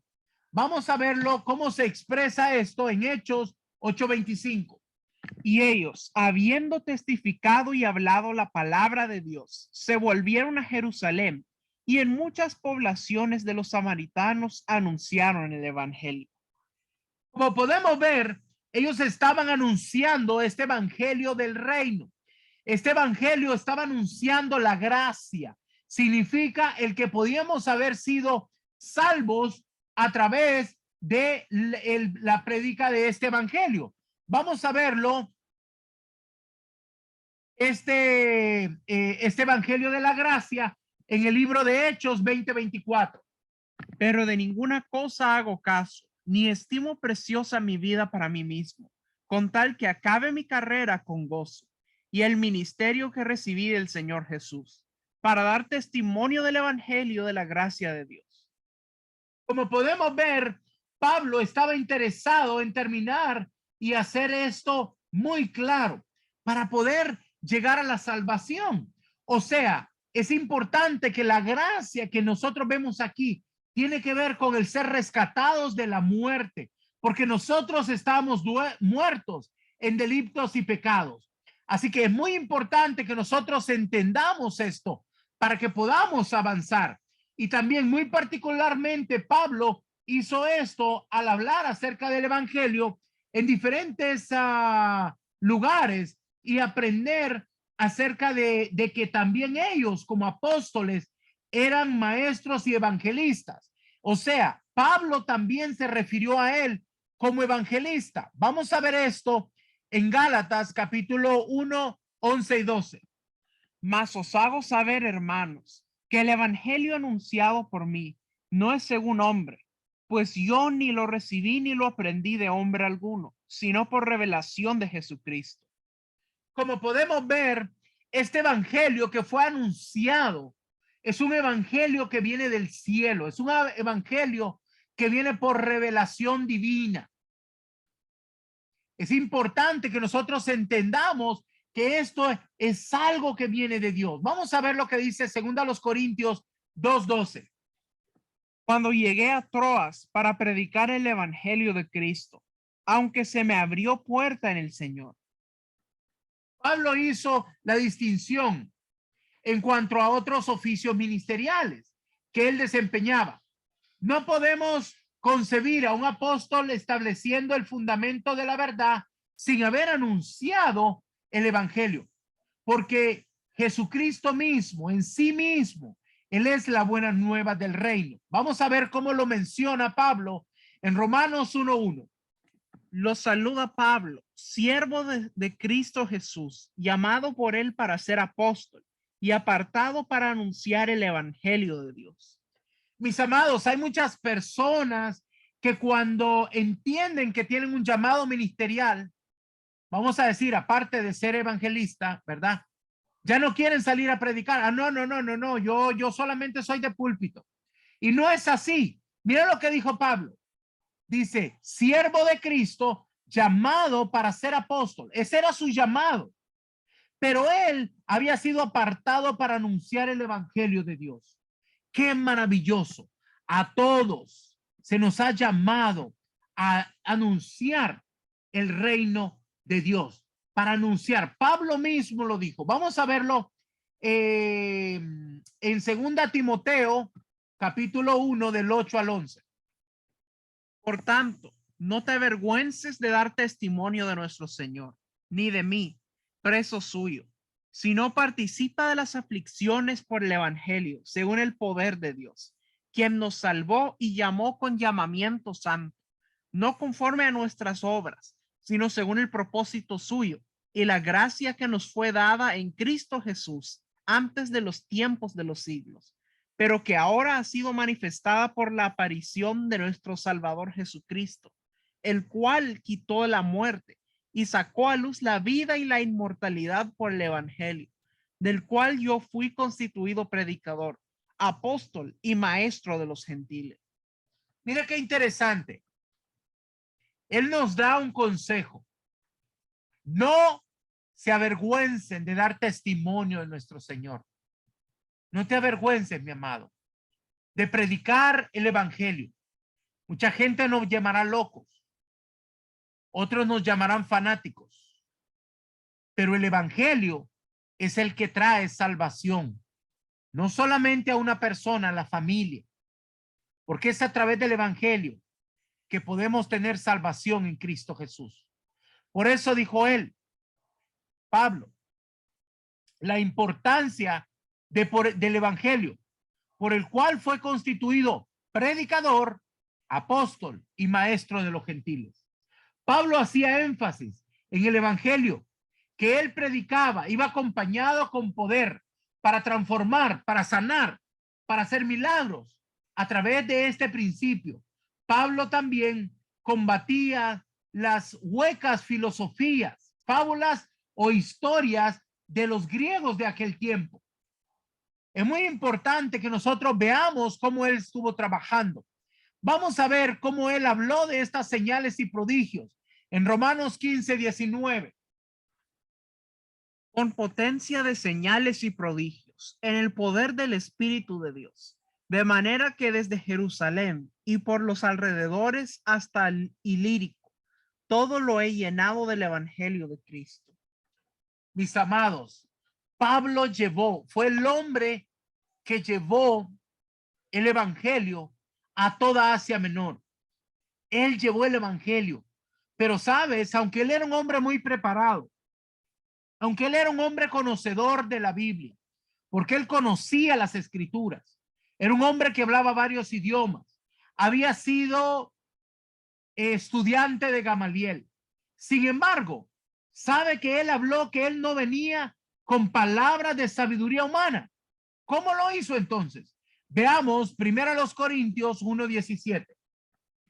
Vamos a verlo cómo se expresa esto en Hechos 8:25. Y ellos, habiendo testificado y hablado la palabra de Dios, se volvieron a Jerusalén, y en muchas poblaciones de los samaritanos anunciaron el evangelio. Como podemos ver, ellos estaban anunciando este evangelio del reino. Este evangelio estaba anunciando la gracia. Significa el que podíamos haber sido salvos a través de la predica de este evangelio. Vamos a verlo. Este evangelio de la gracia en el libro de Hechos 20:24. Pero de ninguna cosa hago caso, ni estimo preciosa mi vida para mí mismo, con tal que acabe mi carrera con gozo y el ministerio que recibí del Señor Jesús, para dar testimonio del evangelio de la gracia de Dios. Como podemos ver, Pablo estaba interesado en terminar y hacer esto muy claro para poder llegar a la salvación. O sea, es importante que la gracia que nosotros vemos aquí tiene que ver con el ser rescatados de la muerte, porque nosotros estamos muertos en delitos y pecados. Así que es muy importante que nosotros entendamos esto para que podamos avanzar. Y también muy particularmente Pablo hizo esto al hablar acerca del evangelio en diferentes lugares y aprender acerca de que también ellos como apóstoles eran maestros y evangelistas. O sea, Pablo también se refirió a él como evangelista. Vamos a ver esto en Gálatas capítulo 1, 11 y 12. Mas os hago saber, hermanos, que el evangelio anunciado por mí no es según hombre, pues yo ni lo recibí ni lo aprendí de hombre alguno, sino por revelación de Jesucristo. Como podemos ver, este evangelio que fue anunciado es un evangelio que viene del cielo, es un evangelio que viene por revelación divina. Es importante que nosotros entendamos que esto es algo que viene de Dios. Vamos a ver lo que dice 2 Corintios 2:12. Cuando llegué a Troas para predicar el evangelio de Cristo, aunque se me abrió puerta en el Señor. Pablo hizo la distinción en cuanto a otros oficios ministeriales que él desempeñaba. No podemos concebir a un apóstol estableciendo el fundamento de la verdad sin haber anunciado el evangelio, porque Jesucristo mismo, en sí mismo, él es la buena nueva del reino. Vamos a ver cómo lo menciona Pablo en Romanos 1:1. Los saluda Pablo, siervo de Cristo Jesús, llamado por él para ser apóstol y apartado para anunciar el evangelio de Dios. Mis amados, hay muchas personas que cuando entienden que tienen un llamado ministerial, vamos a decir, aparte de ser evangelista, ¿verdad? Ya no quieren salir a predicar. Ah, no, yo solamente soy de púlpito. Y no es así. Mira lo que dijo Pablo. Dice, siervo de Cristo, llamado para ser apóstol. Ese era su llamado. Pero él había sido apartado para anunciar el evangelio de Dios. Qué maravilloso. A todos se nos ha llamado a anunciar el reino de Dios, para anunciar. Pablo mismo lo dijo. Vamos a verlo en 2 Timoteo, capítulo 1, del 8 al 11. Por tanto, no te avergüences de dar testimonio de nuestro Señor, ni de mí, preso suyo, sino participa de las aflicciones por el evangelio, según el poder de Dios, quien nos salvó y llamó con llamamiento santo, no conforme a nuestras obras, sino según el propósito suyo y la gracia que nos fue dada en Cristo Jesús antes de los tiempos de los siglos, pero que ahora ha sido manifestada por la aparición de nuestro Salvador Jesucristo, el cual quitó la muerte y sacó a luz la vida y la inmortalidad por el evangelio, del cual yo fui constituido predicador, apóstol y maestro de los gentiles. Mira qué interesante. Él nos da un consejo. No se avergüencen de dar testimonio de nuestro Señor. No te avergüences, mi amado, de predicar el evangelio. Mucha gente nos llamará locos. Otros nos llamarán fanáticos. Pero el evangelio es el que trae salvación. No solamente a una persona, a la familia. Porque es a través del evangelio que podemos tener salvación en Cristo Jesús. Por eso dijo él, Pablo, la importancia del evangelio, por el cual fue constituido predicador, apóstol y maestro de los gentiles. Pablo hacía énfasis en el evangelio que él predicaba, iba acompañado con poder para transformar, para sanar, para hacer milagros a través de este principio. Pablo también combatía las huecas filosofías, fábulas o historias de los griegos de aquel tiempo. Es muy importante que nosotros veamos cómo él estuvo trabajando. Vamos a ver cómo él habló de estas señales y prodigios en Romanos 15:19. Con potencia de señales y prodigios, en el poder del Espíritu de Dios, de manera que desde Jerusalén y por los alrededores hasta el Ilírico, todo lo he llenado del evangelio de Cristo. Mis amados, Pablo fue el hombre que llevó el evangelio a toda Asia Menor. Él llevó el evangelio, pero sabes, aunque él era un hombre muy preparado, aunque él era un hombre conocedor de la Biblia, porque él conocía las escrituras, era un hombre que hablaba varios idiomas, había sido estudiante de Gamaliel. Sin embargo, sabe que él habló que él no venía con palabras de sabiduría humana. ¿Cómo lo hizo entonces? Veamos 1 Corintios 1:17.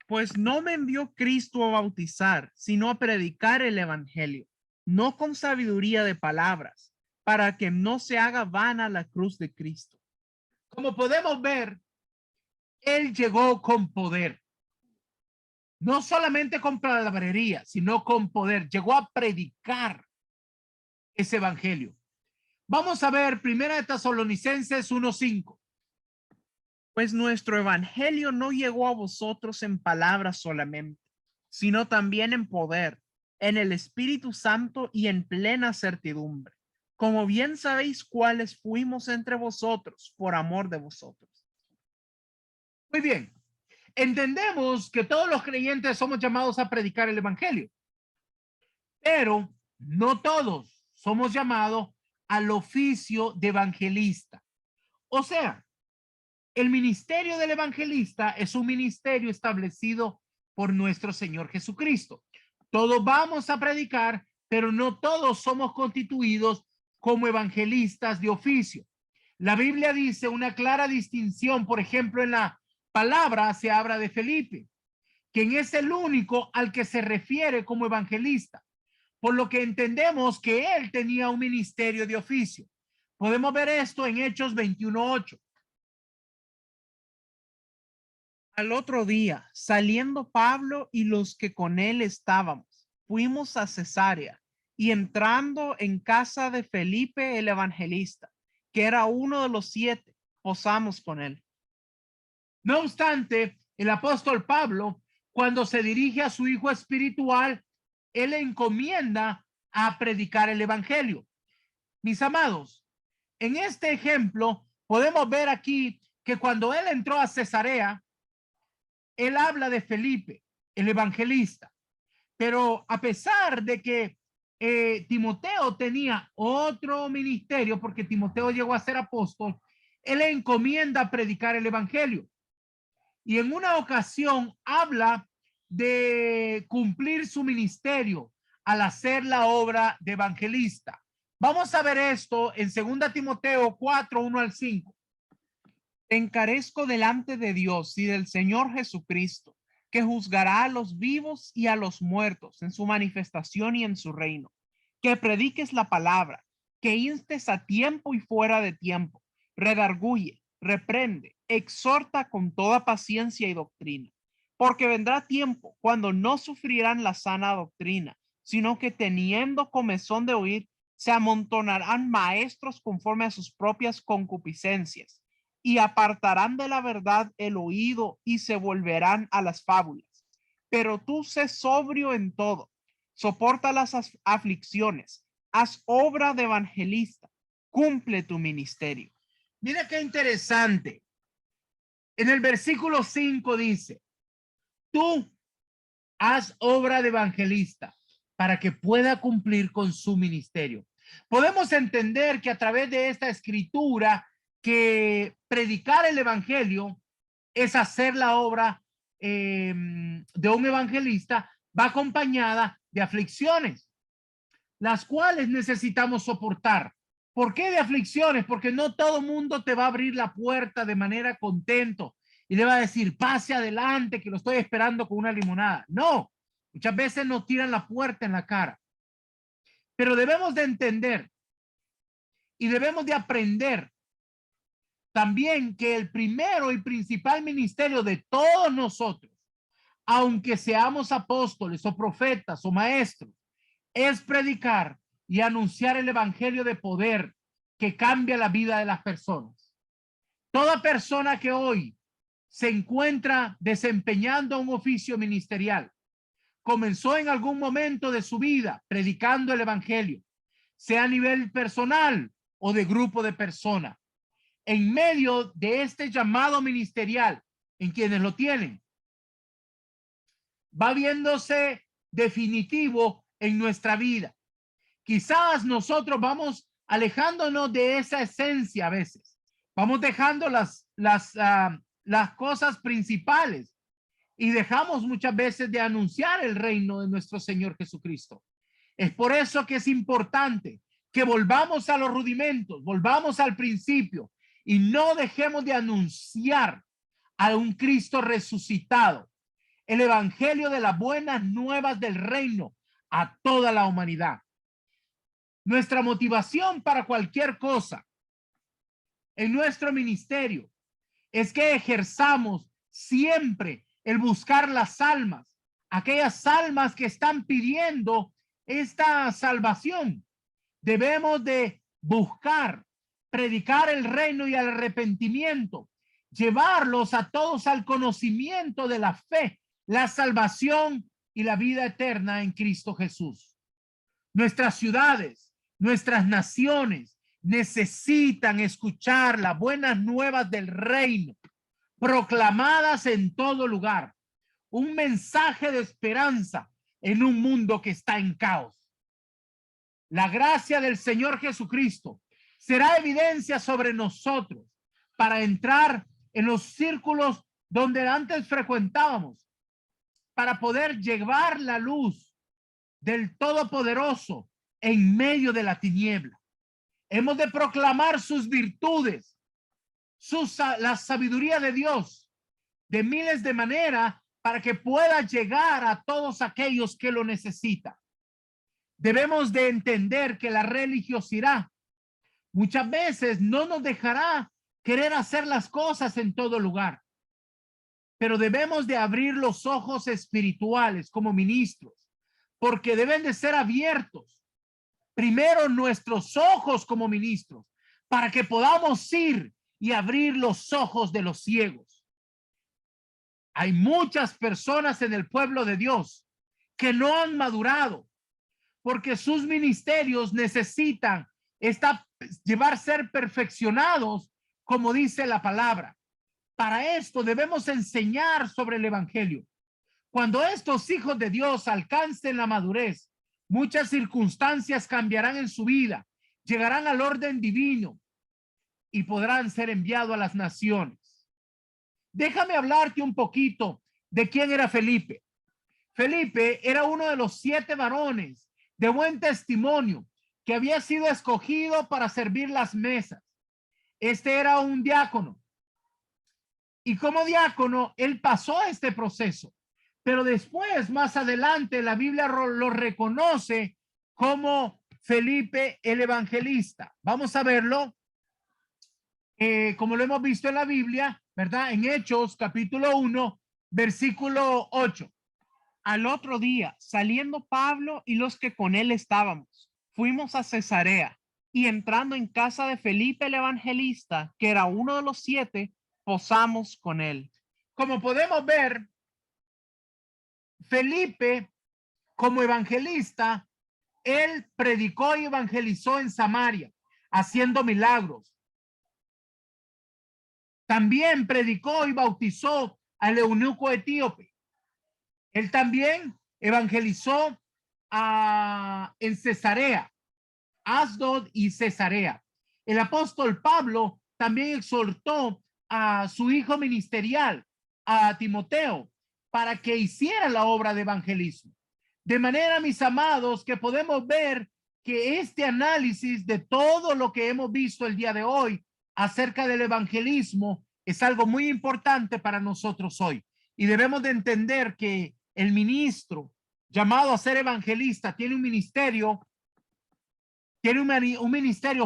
Pues no me envió Cristo a bautizar, sino a predicar el evangelio, no con sabiduría de palabras, para que no se haga vana la cruz de Cristo. Como podemos ver, él llegó con poder. No solamente con palabrería, sino con poder. Llegó a predicar ese evangelio. Vamos a ver 1 Tesalonicenses 1:5. Pues nuestro evangelio no llegó a vosotros en palabras solamente, sino también en poder, en el Espíritu Santo y en plena certidumbre, como bien sabéis cuáles fuimos entre vosotros por amor de vosotros. Muy bien. Entendemos que todos los creyentes somos llamados a predicar el evangelio, pero no todos somos llamados al oficio de evangelista. O sea, el ministerio del evangelista es un ministerio establecido por nuestro Señor Jesucristo. Todos vamos a predicar, pero no todos somos constituidos como evangelistas de oficio. La Biblia dice una clara distinción, por ejemplo, en la palabra se habla de Felipe, quien es el único al que se refiere como evangelista, por lo que entendemos que él tenía un ministerio de oficio. Podemos ver esto en Hechos 21:8. Al otro día, saliendo Pablo y los que con él estábamos, fuimos a Cesarea y entrando en casa de Felipe el evangelista, que era uno de los 7, posamos con él. No obstante, el apóstol Pablo, cuando se dirige a su hijo espiritual, él le encomienda a predicar el evangelio. Mis amados, en este ejemplo podemos ver aquí que cuando él entró a Cesarea, él habla de Felipe, el evangelista. Pero a pesar de que Timoteo tenía otro ministerio, porque Timoteo llegó a ser apóstol, él le encomienda a predicar el evangelio. Y en una ocasión habla de cumplir su ministerio al hacer la obra de evangelista. Vamos a ver esto en 2 Timoteo 4:1-5. Te encarezco delante de Dios y del Señor Jesucristo, que juzgará a los vivos y a los muertos en su manifestación y en su reino. Que prediques la palabra, que instes a tiempo y fuera de tiempo, redarguye, reprende, exhorta con toda paciencia y doctrina. Porque vendrá tiempo cuando no sufrirán la sana doctrina, sino que teniendo comezón de oír, se amontonarán maestros conforme a sus propias concupiscencias y apartarán de la verdad el oído y se volverán a las fábulas. Pero tú sé sobrio en todo, soporta las aflicciones, haz obra de evangelista, cumple tu ministerio. Mira qué interesante. En el versículo 5 dice, tú haz obra de evangelista para que pueda cumplir con su ministerio. Podemos entender que a través de esta escritura que predicar el evangelio es hacer la obra de un evangelista, va acompañada de aflicciones, las cuales necesitamos soportar. ¿Por qué de aflicciones? Porque no todo mundo te va a abrir la puerta de manera contento y le va a decir, pase adelante, que lo estoy esperando con una limonada. No, muchas veces nos tiran la puerta en la cara. Pero debemos de entender y debemos de aprender también que el primero y principal ministerio de todos nosotros, aunque seamos apóstoles o profetas o maestros, es predicar y anunciar el evangelio de poder que cambia la vida de las personas. Toda persona que hoy se encuentra desempeñando un oficio ministerial comenzó en algún momento de su vida predicando el evangelio, sea a nivel personal o de grupo de personas. En medio de este llamado ministerial en quienes lo tienen, va viéndose definitivo en nuestra vida. Quizás nosotros vamos alejándonos de esa esencia a veces. Vamos dejando las cosas principales y dejamos muchas veces de anunciar el reino de nuestro Señor Jesucristo. Es por eso que es importante que volvamos a los rudimentos, volvamos al principio y no dejemos de anunciar a un Cristo resucitado, el evangelio de las buenas nuevas del reino a toda la humanidad. Nuestra motivación para cualquier cosa en nuestro ministerio es que ejerzamos siempre el buscar las almas, aquellas almas que están pidiendo esta salvación. Debemos de buscar, predicar el reino y el arrepentimiento, llevarlos a todos al conocimiento de la fe, la salvación y la vida eterna en Cristo Jesús. Nuestras ciudades, nuestras naciones necesitan escuchar las buenas nuevas del reino, proclamadas en todo lugar. Un mensaje de esperanza en un mundo que está en caos. La gracia del Señor Jesucristo será evidencia sobre nosotros para entrar en los círculos donde antes frecuentábamos, para poder llevar la luz del Todopoderoso en medio de la tiniebla. Hemos de proclamar sus virtudes, la sabiduría de Dios de miles de maneras para que pueda llegar a todos aquellos que lo necesitan. Debemos de entender que la religiosidad muchas veces no nos dejará querer hacer las cosas en todo lugar, pero debemos de abrir los ojos espirituales como ministros, porque deben de ser abiertos primero nuestros ojos como ministros, para que podamos ir y abrir los ojos de los ciegos. Hay muchas personas en el pueblo de Dios que no han madurado, porque sus ministerios necesitan ser perfeccionados, como dice la palabra. Para esto debemos enseñar sobre el evangelio. Cuando estos hijos de Dios alcancen la madurez, muchas circunstancias cambiarán en su vida, llegarán al orden divino y podrán ser enviados a las naciones. Déjame hablarte un poquito de quién era Felipe. Felipe era uno de los 7 varones de buen testimonio que había sido escogido para servir las mesas. Este era un diácono. Y como diácono, él pasó este proceso. Pero después, más adelante, la Biblia lo reconoce como Felipe el evangelista. Vamos a verlo, como lo hemos visto en la Biblia, ¿verdad? En Hechos, capítulo 1, versículo 8. Al otro día, saliendo Pablo y los que con él estábamos, fuimos a Cesarea, y entrando en casa de Felipe el evangelista, que era uno de los 7, posamos con él. Como podemos ver, Felipe, como evangelista, él predicó y evangelizó en Samaria, haciendo milagros. También predicó y bautizó al eunuco etíope. Él también evangelizó en Cesarea, Asdod y Cesarea. El apóstol Pablo también exhortó a su hijo ministerial, a Timoteo, para que hiciera la obra de evangelismo. De manera, mis amados, que podemos ver que este análisis de todo lo que hemos visto el día de hoy acerca del evangelismo es algo muy importante para nosotros hoy. Y debemos de entender que el ministro llamado a ser evangelista tiene un ministerio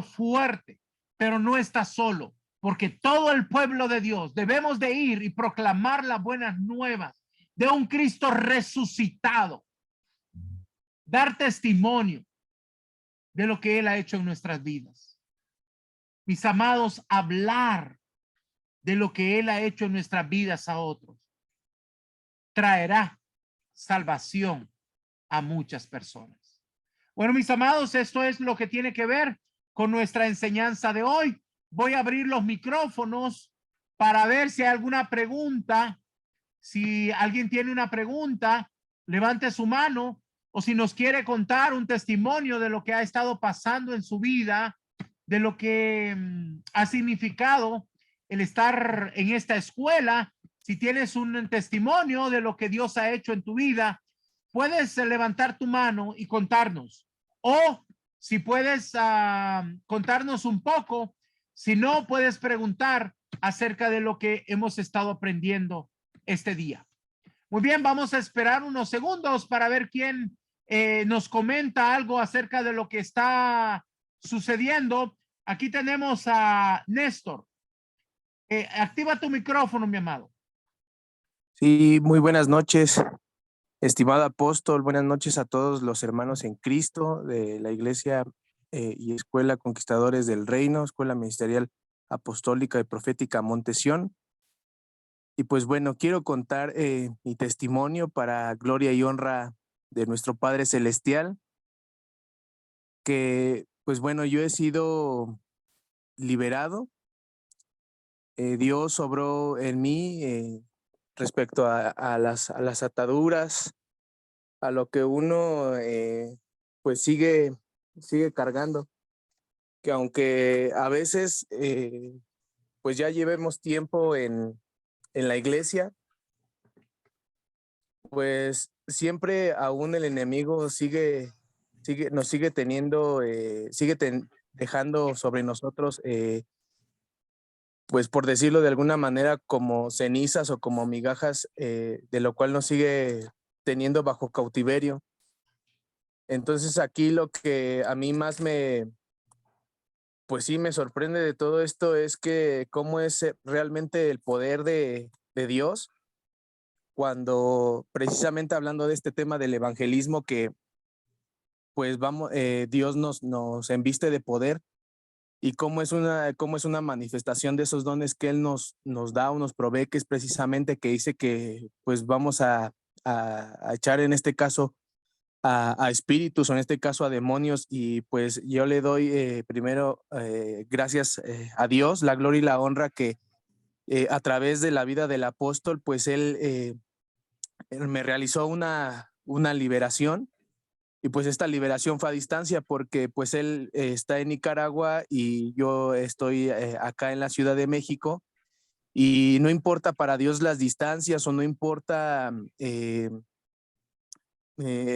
fuerte, pero no está solo, porque todo el pueblo de Dios debemos de ir y proclamar las buenas nuevas de un Cristo resucitado, dar testimonio de lo que Él ha hecho en nuestras vidas. Mis amados, hablar de lo que Él ha hecho en nuestras vidas a otros traerá salvación a muchas personas. Bueno, mis amados, esto es lo que tiene que ver con nuestra enseñanza de hoy. Voy a abrir los micrófonos para ver si hay alguna pregunta. Si alguien tiene una pregunta, levante su mano, o si nos quiere contar un testimonio de lo que ha estado pasando en su vida, de lo que ha significado el estar en esta escuela. Si tienes un testimonio de lo que Dios ha hecho en tu vida, puedes levantar tu mano y contarnos. O si puedes contarnos un poco, si no, puedes preguntar acerca de lo que hemos estado aprendiendo este día. Muy bien, vamos a esperar unos segundos para ver quién nos comenta algo acerca de lo que está sucediendo. Aquí tenemos a Néstor. Activa tu micrófono, mi amado. Sí, muy buenas noches, estimado apóstol. Buenas noches a todos los hermanos en Cristo de la Iglesia y Escuela Conquistadores del Reino, Escuela Ministerial Apostólica y Profética Montesión. Y pues bueno, quiero contar mi testimonio para gloria y honra de nuestro Padre Celestial, que pues bueno, yo he sido liberado. Dios obró en mí respecto a las ataduras, a lo que uno pues sigue cargando, que aunque a veces pues ya llevemos tiempo en la iglesia, pues siempre aún el enemigo nos sigue teniendo, dejando sobre nosotros, pues por decirlo de alguna manera, como cenizas o como migajas, de lo cual nos sigue teniendo bajo cautiverio. Entonces aquí lo que a mí más pues sí me sorprende de todo esto es que cómo es realmente el poder de Dios cuando precisamente hablando de este tema del evangelismo que pues vamos, Dios nos embiste de poder y cómo es una manifestación de esos dones que Él nos da o nos provee, que es precisamente que dice que pues vamos a echar en este caso a espíritus o en este caso a demonios y pues yo le doy primero gracias a Dios, la gloria y la honra que a través de la vida del apóstol pues él me realizó una liberación y pues esta liberación fue a distancia porque pues él está en Nicaragua y yo estoy acá en la Ciudad de México y no importa para Dios las distancias o no importa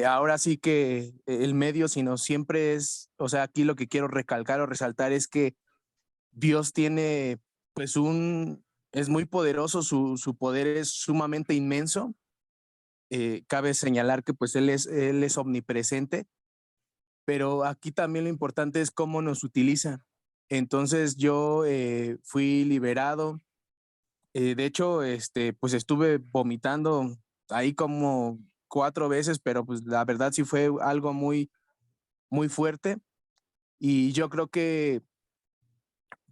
ahora sí que el medio, sino siempre es, o sea, aquí lo que quiero recalcar o resaltar es que Dios tiene pues es muy poderoso, su poder es sumamente inmenso. Cabe señalar que pues él es omnipresente, pero aquí también lo importante es cómo nos utiliza. Entonces yo fui liberado. De hecho, pues estuve vomitando ahí como 4 veces, pero pues la verdad sí fue algo muy fuerte. Y yo creo que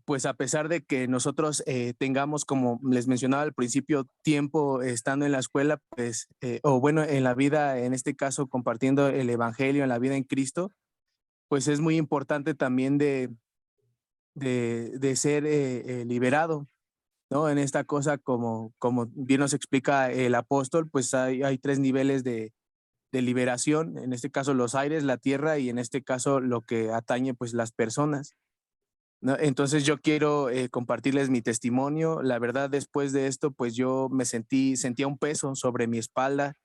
pues a pesar de que nosotros tengamos, como les mencionaba al principio, tiempo estando en la escuela, pues, o bueno, en la vida, en este caso, compartiendo el evangelio, en la vida en Cristo, pues es muy importante también de ser liberado, ¿no? En esta cosa, como bien nos explica el apóstol, pues hay 3 niveles de liberación, en este caso los aires, la tierra y en este caso lo que atañe pues las personas, ¿no? Entonces yo quiero compartirles mi testimonio. La verdad, después de esto, pues yo sentía un peso sobre mi espalda,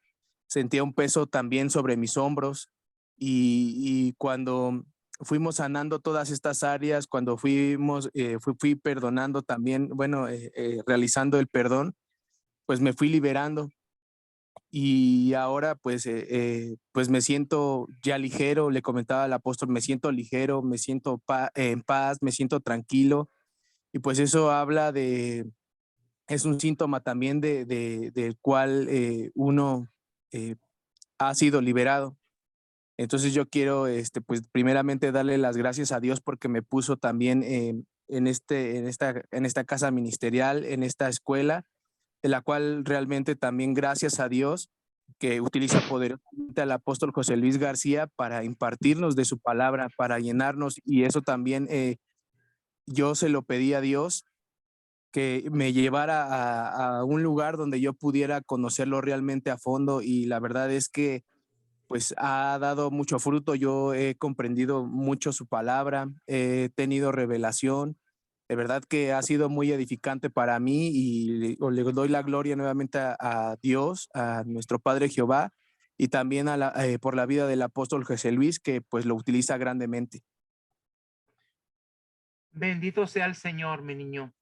sentía un peso también sobre mis hombros y cuando fuimos sanando todas estas áreas, cuando fui perdonando también, bueno, realizando el perdón, pues me fui liberando y ahora pues me siento ya ligero, le comentaba al apóstol, me siento ligero, me siento en paz, me siento tranquilo y pues eso habla es un síntoma también del cual uno eh, ha sido liberado. Entonces yo quiero, pues primeramente darle las gracias a Dios porque me puso también en esta casa ministerial, en esta escuela, en la cual realmente también gracias a Dios que utiliza poderosamente al apóstol José Luis García para impartirnos de su palabra, para llenarnos y eso también yo se lo pedí a Dios que me llevara a un lugar donde yo pudiera conocerlo realmente a fondo y la verdad es que pues ha dado mucho fruto. Yo he comprendido mucho su palabra, he tenido revelación. De verdad que ha sido muy edificante para mí y le doy la gloria nuevamente a Dios, a nuestro Padre Jehová y también por la vida del apóstol José Luis, que pues lo utiliza grandemente. Bendito sea el Señor, mi niño.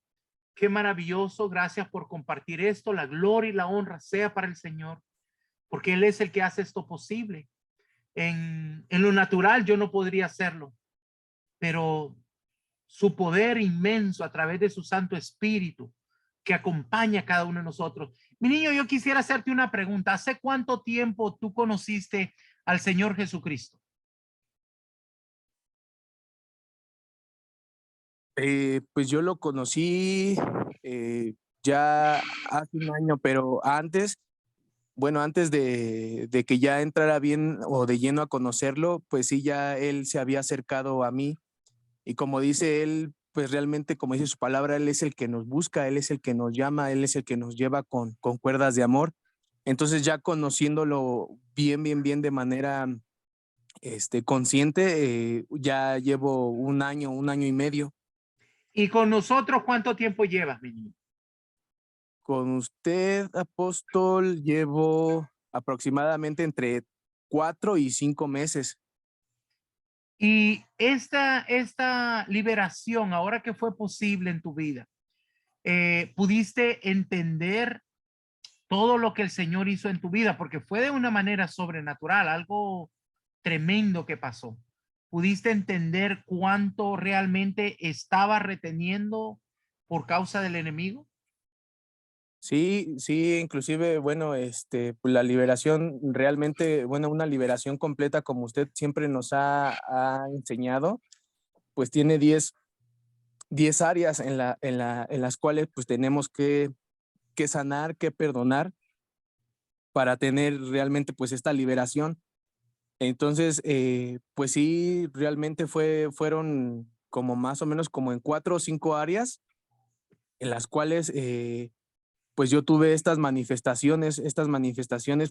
Qué maravilloso. Gracias por compartir esto. La gloria y la honra sea para el Señor, porque Él es el que hace esto posible. En lo natural yo no podría hacerlo, pero su poder inmenso a través de su Santo Espíritu que acompaña a cada uno de nosotros. Mi niño, yo quisiera hacerte una pregunta. ¿Hace cuánto tiempo tú conociste al Señor Jesucristo? Pues yo lo conocí ya hace un año, pero antes, bueno, antes de que ya entrara bien o de lleno a conocerlo, pues sí, ya él se había acercado a mí. Y como dice él, pues realmente, como dice su palabra, él es el que nos busca, él es el que nos llama, él es el que nos lleva con cuerdas de amor. Entonces ya conociéndolo bien de manera consciente, ya llevo un año y medio. ¿Y con nosotros cuánto tiempo llevas, mi niño? Con usted, apóstol, llevo aproximadamente entre 4 y 5 meses. Y esta liberación, ahora que fue posible en tu vida, ¿pudiste entender todo lo que el Señor hizo en tu vida? Porque fue de una manera sobrenatural, algo tremendo que pasó. ¿Pudiste entender cuánto realmente estaba reteniendo por causa del enemigo? Sí, sí, inclusive, bueno, pues la liberación realmente, bueno, una liberación completa como usted siempre nos ha enseñado, pues tiene 10 áreas en las cuales pues tenemos que sanar, que perdonar para tener realmente pues esta liberación. Entonces, pues sí, realmente fueron como más o menos como en 4 o 5 áreas en las cuales pues yo tuve estas manifestaciones,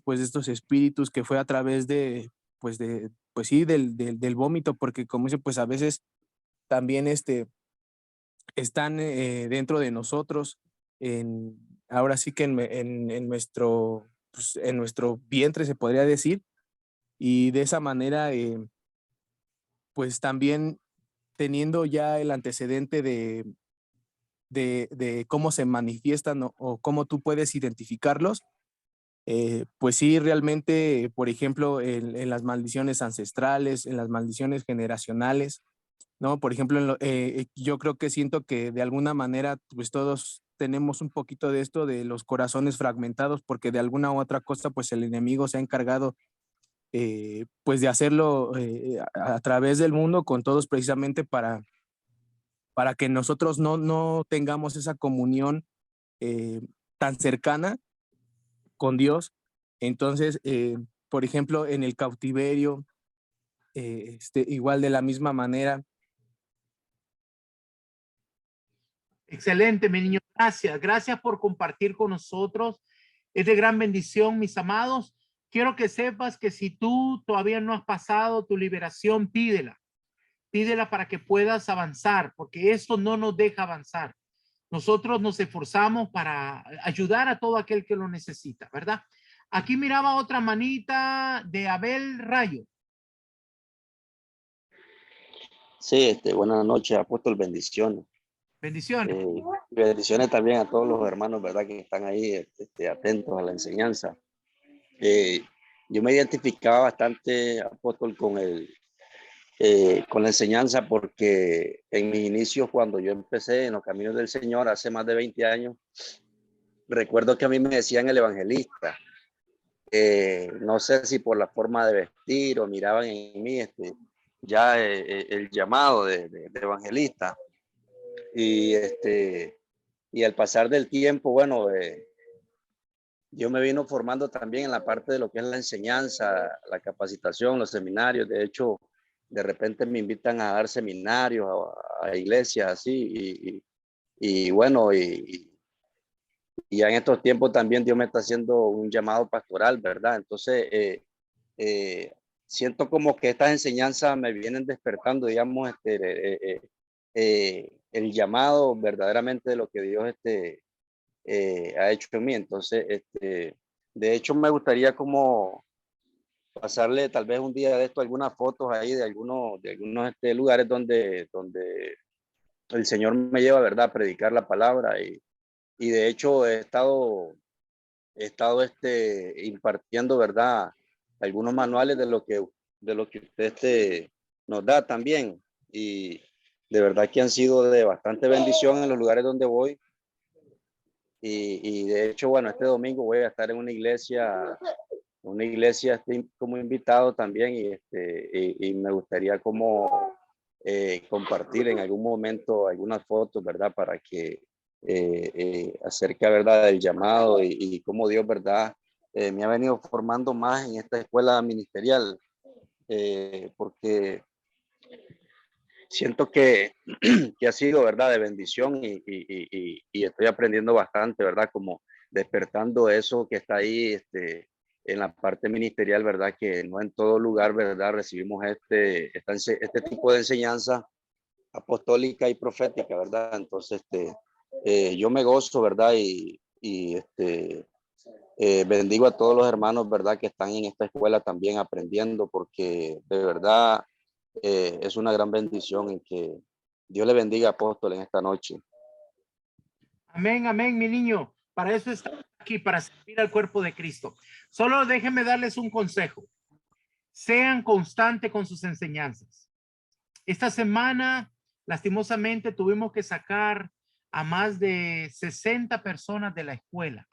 pues de estos espíritus que fue a través pues sí, del vómito, porque como dice, pues a veces también están dentro de nosotros, ahora sí que pues, en nuestro vientre se podría decir, y de esa manera, pues también teniendo ya el antecedente de cómo se manifiestan o cómo tú puedes identificarlos, pues sí, realmente, por ejemplo, en las maldiciones ancestrales, en las maldiciones generacionales, ¿no? Por ejemplo, yo creo que siento que de alguna manera, pues todos tenemos un poquito de esto de los corazones fragmentados, porque de alguna u otra cosa, pues el enemigo se ha encargado, pues de hacerlo a través del mundo con todos precisamente para que nosotros no tengamos esa comunión tan cercana con Dios. Entonces, por ejemplo, en el cautiverio, igual de la misma manera. Excelente, mi niño. Gracias. Gracias por compartir con nosotros. Es de gran bendición, mis amados. Quiero que sepas que si tú todavía no has pasado tu liberación, pídela. Pídela para que puedas avanzar, porque esto no nos deja avanzar. Nosotros nos esforzamos para ayudar a todo aquel que lo necesita, ¿verdad? Aquí miraba otra manita de Abel Rayo. Sí, buenas noches, apóstol, bendiciones. Bendiciones. Bendiciones también a todos los hermanos, ¿verdad? Que están ahí atentos a la enseñanza. Yo me identificaba bastante, apóstol, con la enseñanza, porque en mis inicios, cuando yo empecé en los caminos del Señor hace más de 20 años, recuerdo que a mí me decían el evangelista. No sé si por la forma de vestir o miraban en mí ya el llamado de evangelista. Y al pasar del tiempo, bueno, yo me vino formando también en la parte de lo que es la enseñanza, la capacitación, los seminarios. De hecho, de repente me invitan a dar seminarios a iglesias así. Y bueno, y ya en estos tiempos también Dios me está haciendo un llamado pastoral, ¿verdad? Entonces, siento como que estas enseñanzas me vienen despertando, digamos, el llamado verdaderamente de lo que Dios ha hecho en mí. Entonces, de hecho, me gustaría como pasarle tal vez un día de esto algunas fotos ahí de algunos lugares donde el Señor me lleva, ¿verdad?, a predicar la palabra. Y de hecho he estado impartiendo, ¿verdad?, algunos manuales de lo que usted nos da también. Y de verdad que han sido de bastante bendición en los lugares donde voy. Y de hecho, bueno, este domingo voy a estar en una iglesia estoy como invitado también, y me gustaría como compartir en algún momento algunas fotos, ¿verdad?, para que acerca, ¿verdad?, del llamado y cómo Dios, ¿verdad?, me ha venido formando más en esta escuela ministerial, porque siento que ha sido, ¿verdad?, de bendición, y estoy aprendiendo bastante, ¿verdad?, como despertando eso que está ahí en la parte ministerial, ¿verdad?, que no en todo lugar, ¿verdad?, recibimos este tipo de enseñanza apostólica y profética, ¿verdad? Entonces, yo me gozo, ¿verdad? Bendigo a todos los hermanos, ¿verdad? Que están en esta escuela también aprendiendo, porque de verdad es una gran bendición en que Dios le bendiga, apóstol, en esta noche. Amén, amén, mi niño. Para eso estamos aquí, para servir al cuerpo de Cristo. Solo déjenme darles un consejo. Sean constantes con sus enseñanzas. Esta semana, lastimosamente, tuvimos que sacar a más de 60 personas de la escuela.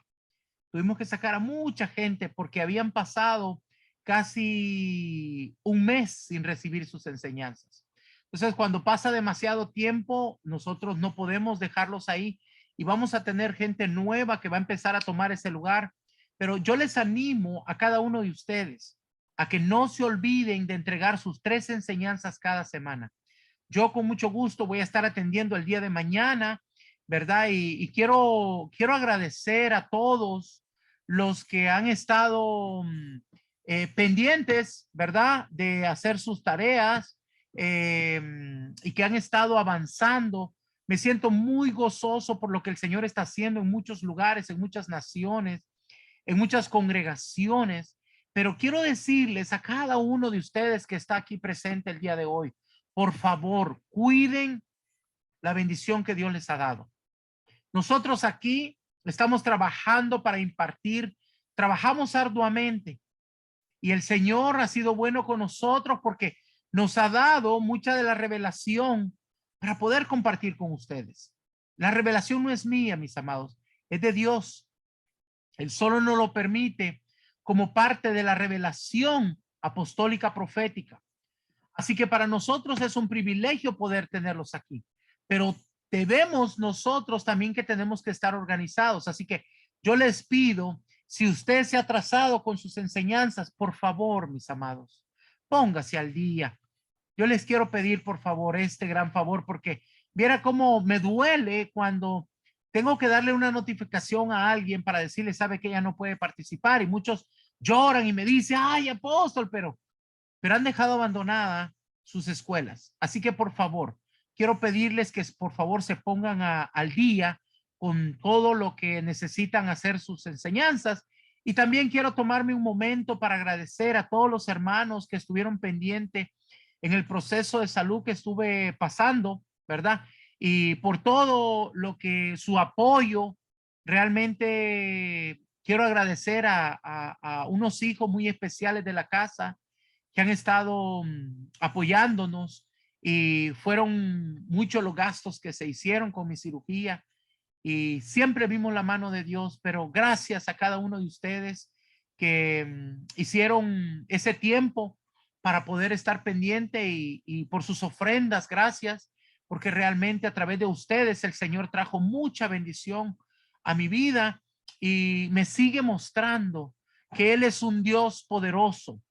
Tuvimos que sacar a mucha gente porque habían pasado casi un mes sin recibir sus enseñanzas. Entonces, cuando pasa demasiado tiempo, nosotros no podemos dejarlos ahí y vamos a tener gente nueva que va a empezar a tomar ese lugar. Pero yo les animo a cada uno de ustedes a que no se olviden de entregar sus 3 enseñanzas cada semana. Yo con mucho gusto voy a estar atendiendo el día de mañana, ¿verdad? Y quiero agradecer a todos los que han estado pendientes, ¿verdad? De hacer sus tareas y que han estado avanzando. Me siento muy gozoso por lo que el Señor está haciendo en muchos lugares, en muchas naciones, en muchas congregaciones. Pero quiero decirles a cada uno de ustedes que está aquí presente el día de hoy, por favor, cuiden la bendición que Dios les ha dado. Nosotros aquí estamos trabajando para impartir, trabajamos arduamente y el Señor ha sido bueno con nosotros porque nos ha dado mucha de la revelación para poder compartir con ustedes. La revelación no es mía, mis amados, es de Dios. Él solo nos lo permite como parte de la revelación apostólica profética. Así que para nosotros es un privilegio poder tenerlos aquí, pero debemos nosotros también que tenemos que estar organizados. Así que yo les pido, si usted se ha atrasado con sus enseñanzas, por favor, mis amados, póngase al día. Yo les quiero pedir, por favor, este gran favor, porque viera cómo me duele cuando tengo que darle una notificación a alguien para decirle, sabe que ella no puede participar y muchos lloran y me dicen, ay, apóstol, pero han dejado abandonada sus escuelas. Así que por favor, quiero pedirles que por favor se pongan al día con todo lo que necesitan hacer sus enseñanzas. Y también quiero tomarme un momento para agradecer a todos los hermanos que estuvieron pendientes en el proceso de salud que estuve pasando, ¿verdad? Y por todo lo que su apoyo, realmente quiero agradecer a unos hijos muy especiales de la casa que han estado apoyándonos y fueron muchos los gastos que se hicieron con mi cirugía y siempre vimos la mano de Dios, pero gracias a cada uno de ustedes que hicieron ese tiempo para poder estar pendiente y por sus ofrendas, gracias, porque realmente a través de ustedes el Señor trajo mucha bendición a mi vida y me sigue mostrando que Él es un Dios poderoso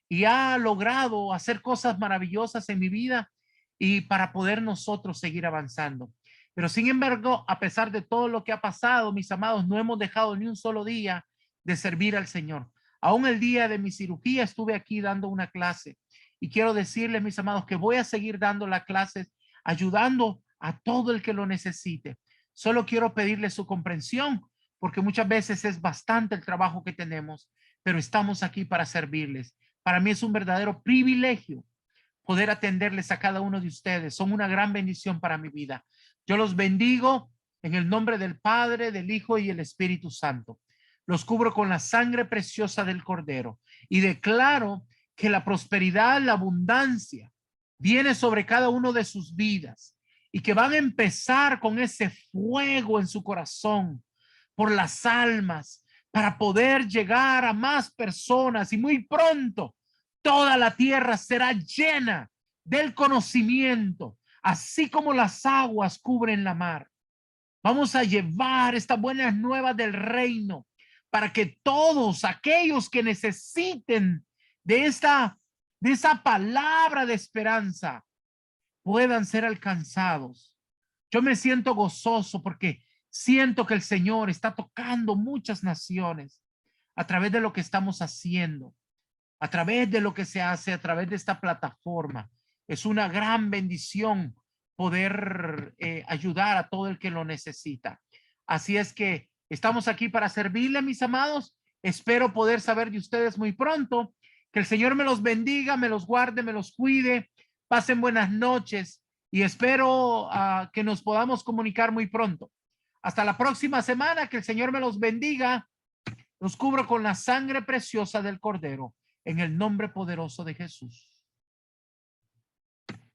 y ha logrado hacer cosas maravillosas en mi vida y para poder nosotros seguir avanzando. Pero sin embargo, a pesar de todo lo que ha pasado, mis amados, no hemos dejado ni un solo día de servir al Señor. Aún el día de mi cirugía estuve aquí dando una clase y quiero decirles, mis amados, que voy a seguir dando las clases, ayudando a todo el que lo necesite. Solo quiero pedirles su comprensión porque muchas veces es bastante el trabajo que tenemos, pero estamos aquí para servirles. Para mí es un verdadero privilegio poder atenderles a cada uno de ustedes. Son una gran bendición para mi vida. Yo los bendigo en el nombre del Padre, del Hijo y el Espíritu Santo. Los cubro con la sangre preciosa del Cordero y declaro que la prosperidad, la abundancia viene sobre cada uno de sus vidas y que van a empezar con ese fuego en su corazón por las almas para poder llegar a más personas y muy pronto toda la tierra será llena del conocimiento, así como las aguas cubren la mar. Vamos a llevar estas buenas nuevas del reino para que todos aquellos que necesiten de esa palabra de esperanza puedan ser alcanzados. Yo me siento gozoso porque siento que el Señor está tocando muchas naciones a través de lo que estamos haciendo, a través de lo que se hace, a través de esta plataforma. Es una gran bendición poder ayudar a todo el que lo necesita. Así es que estamos aquí para servirle, mis amados, Espero poder saber de ustedes muy pronto. Que el Señor me los bendiga, me los guarde, me los cuide. Pasen buenas noches y espero que nos podamos comunicar muy pronto. Hasta la próxima semana. Que el Señor me los bendiga. Los cubro con la sangre preciosa del Cordero, en el nombre poderoso de Jesús.